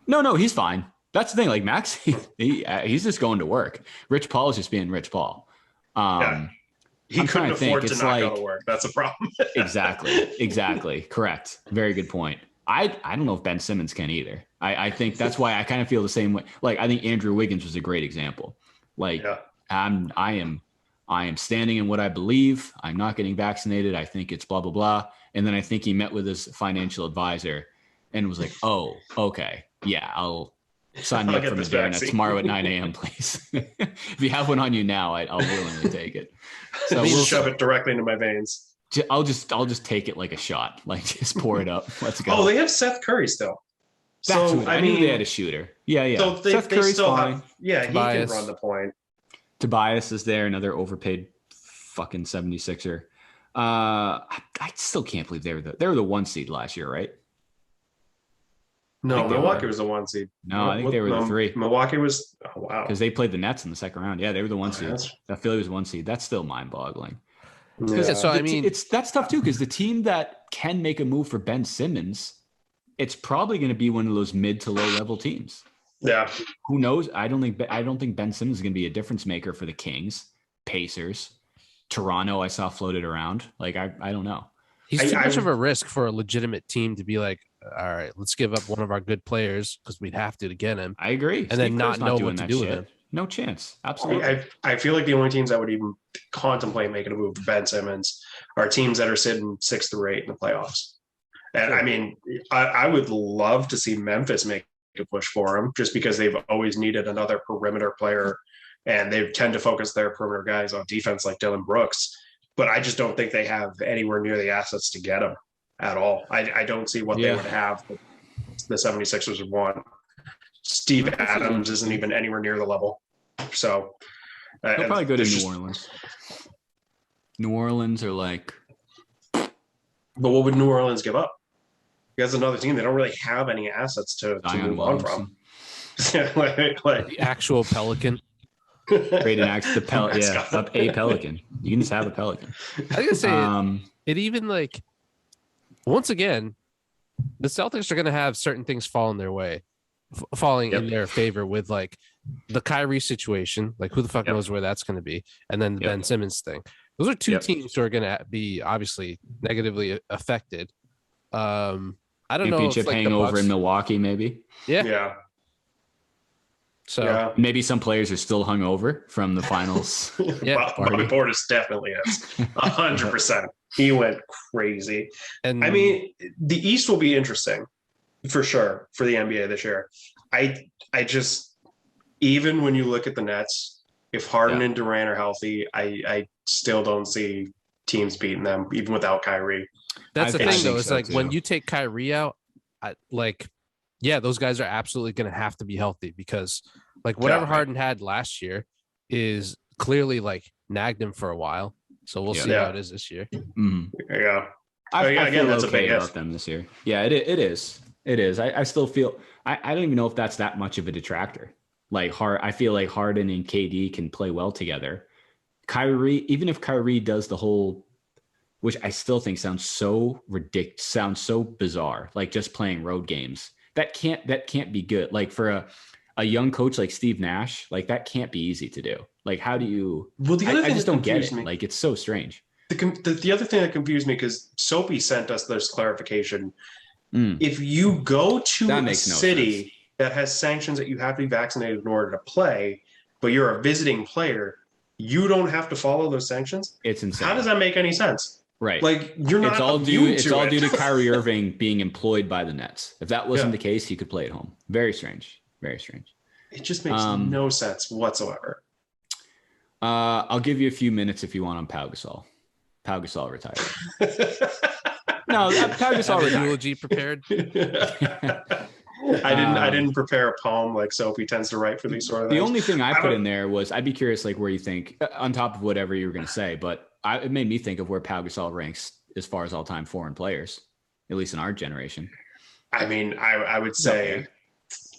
No, he's fine. That's the thing. Like, Maxey, he's just going to work. Rich Paul is just being Rich Paul. He couldn't afford to not go to work. That's a problem. Exactly. Correct. Very good point. I don't know if Ben Simmons can either. I think that's why I kind of feel the same way. Like, I think Andrew Wiggins was a great example. Like, I am standing in what I believe. I'm not getting vaccinated. I think it's blah, blah, blah. And then I think he met with his financial advisor and was like, oh, okay. Yeah, I'll sign me up for Moderna tomorrow at 9 a.m., please. If you have one on you now, I'll willingly take it. So we'll shove it directly into my veins. I'll just take it like a shot. Like, just pour it up. Let's go. Oh, they have Seth Curry still. I knew they had a shooter. Yeah. So Seth Curry's still fine. He can run the point. Tobias is there, another overpaid fucking 76er. I still can't believe they were the 1 seed last year, right? No, Milwaukee was the 1 seed. No, I think they were the 3. Milwaukee was wow. Because they played the Nets in the second round. Yeah, they were the 1 seed. Philly was 1 seed. That's still mind-boggling. Yeah. So that's tough too, because the team that can make a move for Ben Simmons, it's probably going to be one of those mid to low level teams. Yeah. Who knows? I don't think Ben Simmons is going to be a difference maker for the Kings, Pacers, Toronto. I saw floated around. Like, I don't know. He's too much of a risk for a legitimate team to be like, all right, let's give up one of our good players because we'd have to get him. I agree. And then not know what to do with him. No chance. Absolutely. I feel like the only teams that would even contemplate making a move for Ben Simmons are teams that are sitting 6 through 8 in the playoffs. And I mean, I would love to see Memphis make a push for him just because they've always needed another perimeter player, and they tend to focus their perimeter guys on defense like Dylan Brooks. But I just don't think they have anywhere near the assets to get him at all. I don't see what they would have. The 76ers would want. Steve Adams isn't even anywhere near the level. So they'll probably go to New Orleans. New Orleans are like. But what would New Orleans give up? That's another team. They don't really have any assets to move on from. like the actual Pelican. Trade an axe to Pelican. Yeah, up a Pelican. You can just have a Pelican. I was gonna say it even like once again, the Celtics are gonna have certain things fall in their way, falling in their favor with like the Kyrie situation. Like, who the fuck knows where that's gonna be, and then the Ben Simmons thing. Those are two teams who are gonna be obviously negatively affected. I don't know. Championship hangover in Milwaukee, maybe. Yeah. So maybe some players are still hungover from the finals. Bobby Portis definitely is 100%. He went crazy. And I mean, the East will be interesting for sure for the NBA this year. I just, even when you look at the Nets, if Harden and Durant are healthy, I still don't see teams beating them even without Kyrie. That's the thing though. It's like when you take Kyrie out, those guys are absolutely going to have to be healthy because like whatever Harden had last year is clearly like nagged him for a while. So we'll see how it is this year. Mm-hmm. Yeah. I feel that's okay about them this year. Yeah, it is. It is. I still feel I don't even know if that's that much of a detractor. Like I feel like Harden and KD can play well together. Kyrie, even if Kyrie does the whole, which I still think sounds so ridiculous, sounds so bizarre, like just playing road games. That can't be good. Like for a young coach like Steve Nash, like that can't be easy to do. Like how do you? Well, I just don't get it. Like it's so strange. The other thing that confused me because Soapy sent us this clarification. If you go to a city that has sanctions that you have to be vaccinated in order to play, but you're a visiting player, you don't have to follow those sanctions. It's insane. How does that make any sense? Right. Like you're not. It's all due to Kyrie Irving being employed by the Nets. If that wasn't the case, he could play at home. Very strange. Very strange. It just makes no sense whatsoever. I'll give you a few minutes if you want on Pau Gasol. Pau Gasol retired. No, Pau Gasol retired. Eulogy prepared. I didn't prepare a poem like Sophie tends to write for these sort of things. The only thing I put in there was I'd be curious, like where you think, on top of whatever you were going to say, but it made me think of where Pau Gasol ranks as far as all-time foreign players, at least in our generation. I mean, I would say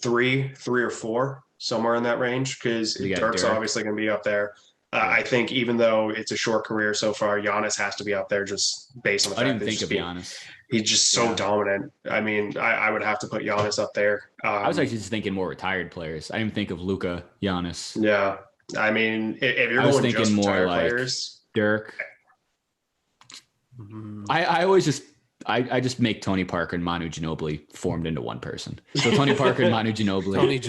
three or four, somewhere in that range, because Dirk's obviously going to be up there. I think even though it's a short career so far, Giannis has to be up there just based on the fact I didn't think of Giannis. He's just so dominant. I mean, I would have to put Giannis up there. I was actually just thinking more retired players. I didn't think of Luka, Giannis. Yeah. I mean, if you're going just more like players, Dirk. I always just make Tony Parker and Manu Ginobili formed into one person. So Tony Parker and Manu Ginobili. Tony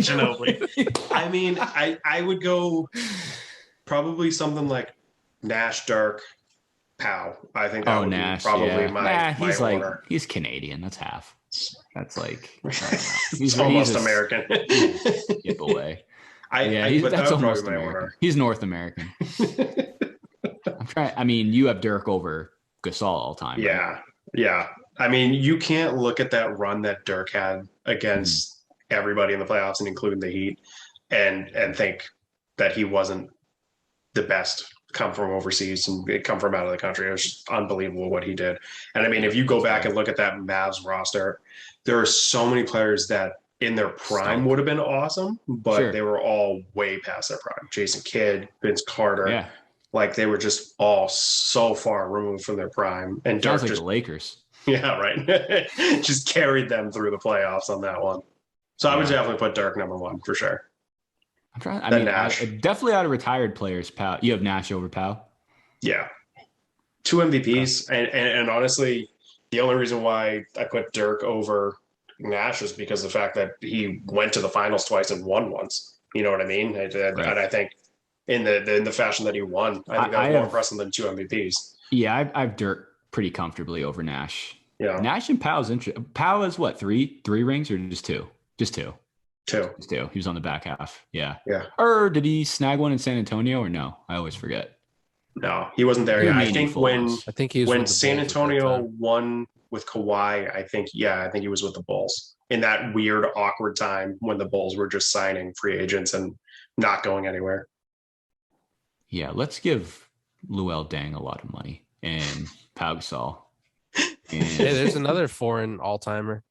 Ginobili. I mean, I would go probably something like Nash, Dirk, Pau. I think that would Nash, be probably my he's order. Like he's Canadian. That's half. That's like he's almost American. Skip away. That's almost American. He's North American. I'm trying. I mean, you have Dirk over Gasol all time. Yeah. Right? Yeah. I mean, you can't look at that run that Dirk had against everybody in the playoffs and including the Heat and think that he wasn't the best come from overseas and come from out of the country. It was just unbelievable what he did. And I mean, if you go back and look at that Mavs roster, there are so many players that in their prime would have been awesome, but they were all way past their prime. Jason Kidd, Vince Carter. Yeah. Like they were just all so far removed from their prime. And Dirk like just the Lakers. Yeah, right. Just carried them through the playoffs on that one. So I would definitely put Dirk number one for sure. I'm trying. I mean, definitely out of retired players, Pau. You have Nash over Pau. Yeah, 2 MVPs, and honestly, the only reason why I put Dirk over Nash is because of the fact that he went to the finals twice and won once. You know what I mean? And I think in the fashion that he won, I think that was more impressive than 2 MVPs. Yeah, I've Dirk pretty comfortably over Nash. Yeah, Nash and Pau's interesting. Pau has what, three rings or just two? Just two. Just two. He was on the back half. Yeah. Yeah. Or did he snag one in San Antonio or no? I always forget. No, he wasn't there. Yeah, I think when San Antonio won with Kawhi, I think he was with the Bulls in that weird, awkward time when the Bulls were just signing free agents and not going anywhere. Yeah, let's give Luol Deng a lot of money and Pau Gasol. Hey, there's another foreign all-timer.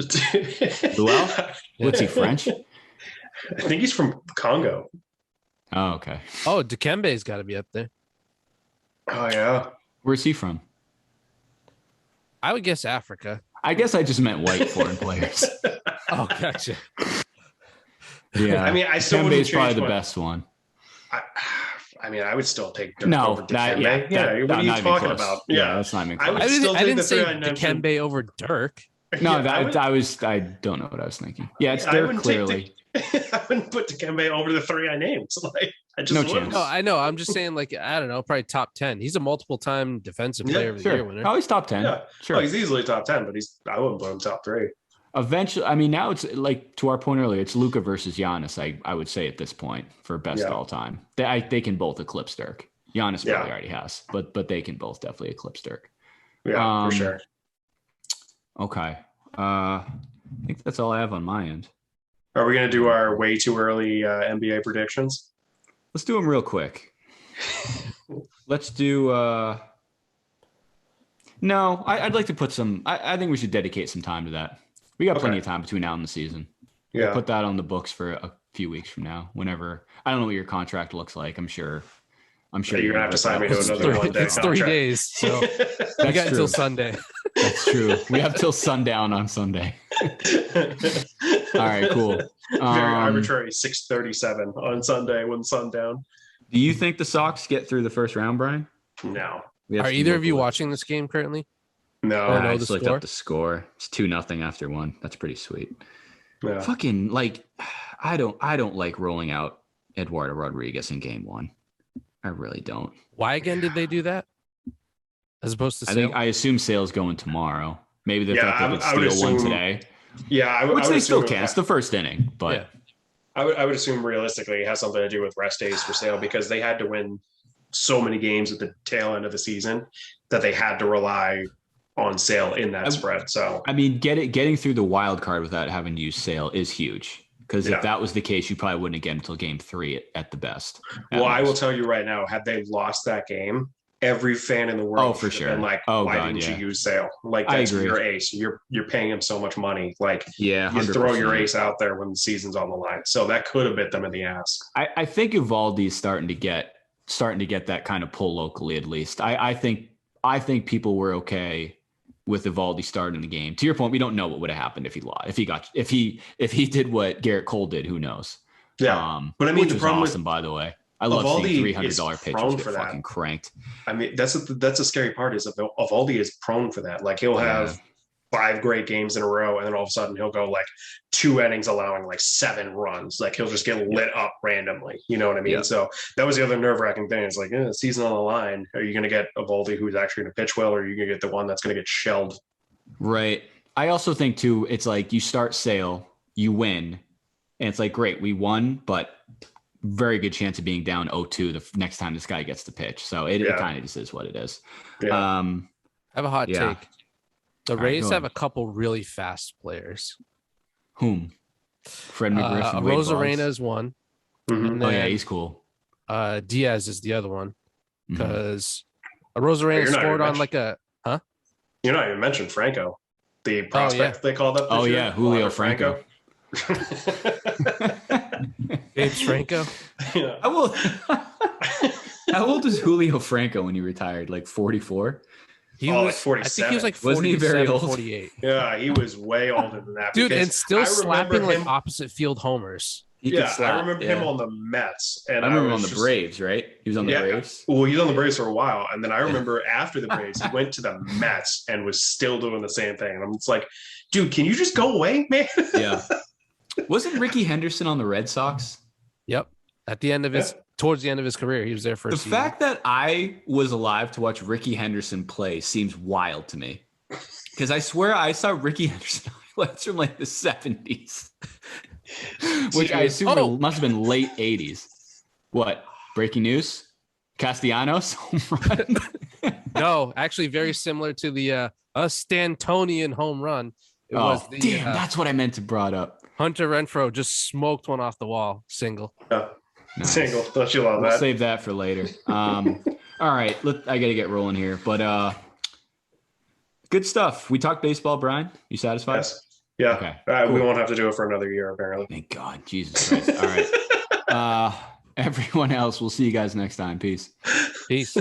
Luol? What's he, French? I think he's from Congo. Oh, okay. Oh, Dikembe's got to be up there. Oh, yeah. Where's he from? I would guess Africa. I guess I just meant white foreign players. Oh, gotcha. Yeah. I mean, I still Dikembe is probably the best one. I mean, I would still take Dirk over Dikembe. What are you talking about? Yeah, that's not even close. I didn't say Dikembe over Dirk. No, I don't know what I was thinking. Yeah, it's Dirk clearly. I wouldn't put Dikembe over the three I named. Like, I just chance. No, I know. I'm just saying, like, I don't know, probably top 10. He's a multiple-time defensive player of the year winner. Oh, he's top 10. Yeah, sure. Oh, he's easily top 10, but I wouldn't put him top 3. Eventually, I mean, now it's like to our point earlier, it's Luka versus Giannis. I would say at this point for best all time, they can both eclipse Dirk. Giannis probably already has, but they can both definitely eclipse Dirk. Yeah, for sure. Okay, I think that's all I have on my end. Are we gonna do our way too early NBA predictions? Let's do them real quick. Let's do. No, I'd like to put some. I think we should dedicate some time to that. We got plenty of time between now and the season. Yeah. We'll put that on the books for a few weeks from now. Whenever I don't know what your contract looks like. I'm sure you're gonna have to sign me to another 1 day. It's 3 days, so we got until Sunday. That's true. We have till sundown on Sunday. All right, cool. Very arbitrary. 6:37 on Sunday when sundown. Do you think the Sox get through the first round, Brian? No. Are either of you watching this game currently? No, I just looked up the score. It's 2-0 after 1. That's pretty sweet. Yeah. Fucking I don't like rolling out Eduardo Rodriguez in game 1. I really don't. Why again did they do that? As opposed to Sale? I assume Sale's going tomorrow. Maybe they thought they could steal one today. Yeah, which they still can. It's the first inning, but yeah. I would assume realistically it has something to do with rest days for Sale because they had to win so many games at the tail end of the season that they had to rely on Sale in that spread. So I mean, getting through the wild card without having to use Sale is huge. Because if that was the case, you probably wouldn't get until game 3 at the best. Well, I will tell you right now, had they lost that game, every fan in the world for sure. been like, why didn't you use Sale? Like, that's your ace. You're paying him so much money. Like, you throw your ace out there when the season's on the line. So that could have bit them in the ass. I think Eovaldi's starting to get that kind of pull locally, at least. I think people were okay with Eovaldi starting the game. To your point, we don't know what would have happened if he lost. If he did what Garrett Cole did, who knows? Yeah, but I mean, which was awesome, by the way. I love seeing $300 pitchers get fucking cranked. I mean, that's the scary part is Eovaldi is prone for that. Like, he'll have 5 great games in a row, and then all of a sudden he'll go like 2 innings allowing like 7 runs. Like, he'll just get lit up randomly. You know what I mean? Yeah. So that was the other nerve-wracking thing. It's like, season on the line. Are you going to get Eovaldi who's actually going to pitch well, or are you going to get the one that's going to get shelled? Right. I also think too, it's like you start Sale, you win, and it's like, great, we won, but very good chance of being down 0-2 the next time this guy gets to pitch. So it kind of just is what it is. Yeah. I have a hot take. The Rays have a couple really fast players. Whom? Fred McGriff and Wade Rosarena Boggs. is one. Mm-hmm. Oh, yeah, he's cool. Diaz is the other one. Because Rosarena scored on like a... Huh? You're not even mentioned Franco. The prospect they called up this year. Julio Franco. James Franco. Yeah. How old is Julio Franco when he retired? Like 44? He was like 47. I think he was like 47, wasn't he very old? 48. Yeah, he was way older than that. Dude, and still slapping like opposite field homers. I remember him on the Mets. And I remember him on the Braves, right? He was on the Braves. Well, he was on the Braves for a while. And then I remember after the Braves, he went to the Mets and was still doing the same thing. And I'm just like, dude, can you just go away, man? Yeah. Wasn't Ricky Henderson on the Red Sox? Yep. At the end of towards the end of his career, he was there for a season. The fact that I was alive to watch Ricky Henderson play seems wild to me. Because I swear I saw Ricky Henderson highlights from like the 70s. Which I assume must have been late 80s. What? Breaking news? Castellanos home run? No, actually very similar to the Stantonian home run. It was that's what I meant to brought up. Hunter Renfroe just smoked one off the wall. Single. Nice. Single. Don't you love that? We'll save that for later. All right. I got to get rolling here. But good stuff. We talked baseball, Brian. You satisfied? Yes. Yeah. Okay. Cool. We won't have to do it for another year, apparently. Thank God. Jesus Christ. All right. Everyone else, we'll see you guys next time. Peace. Peace.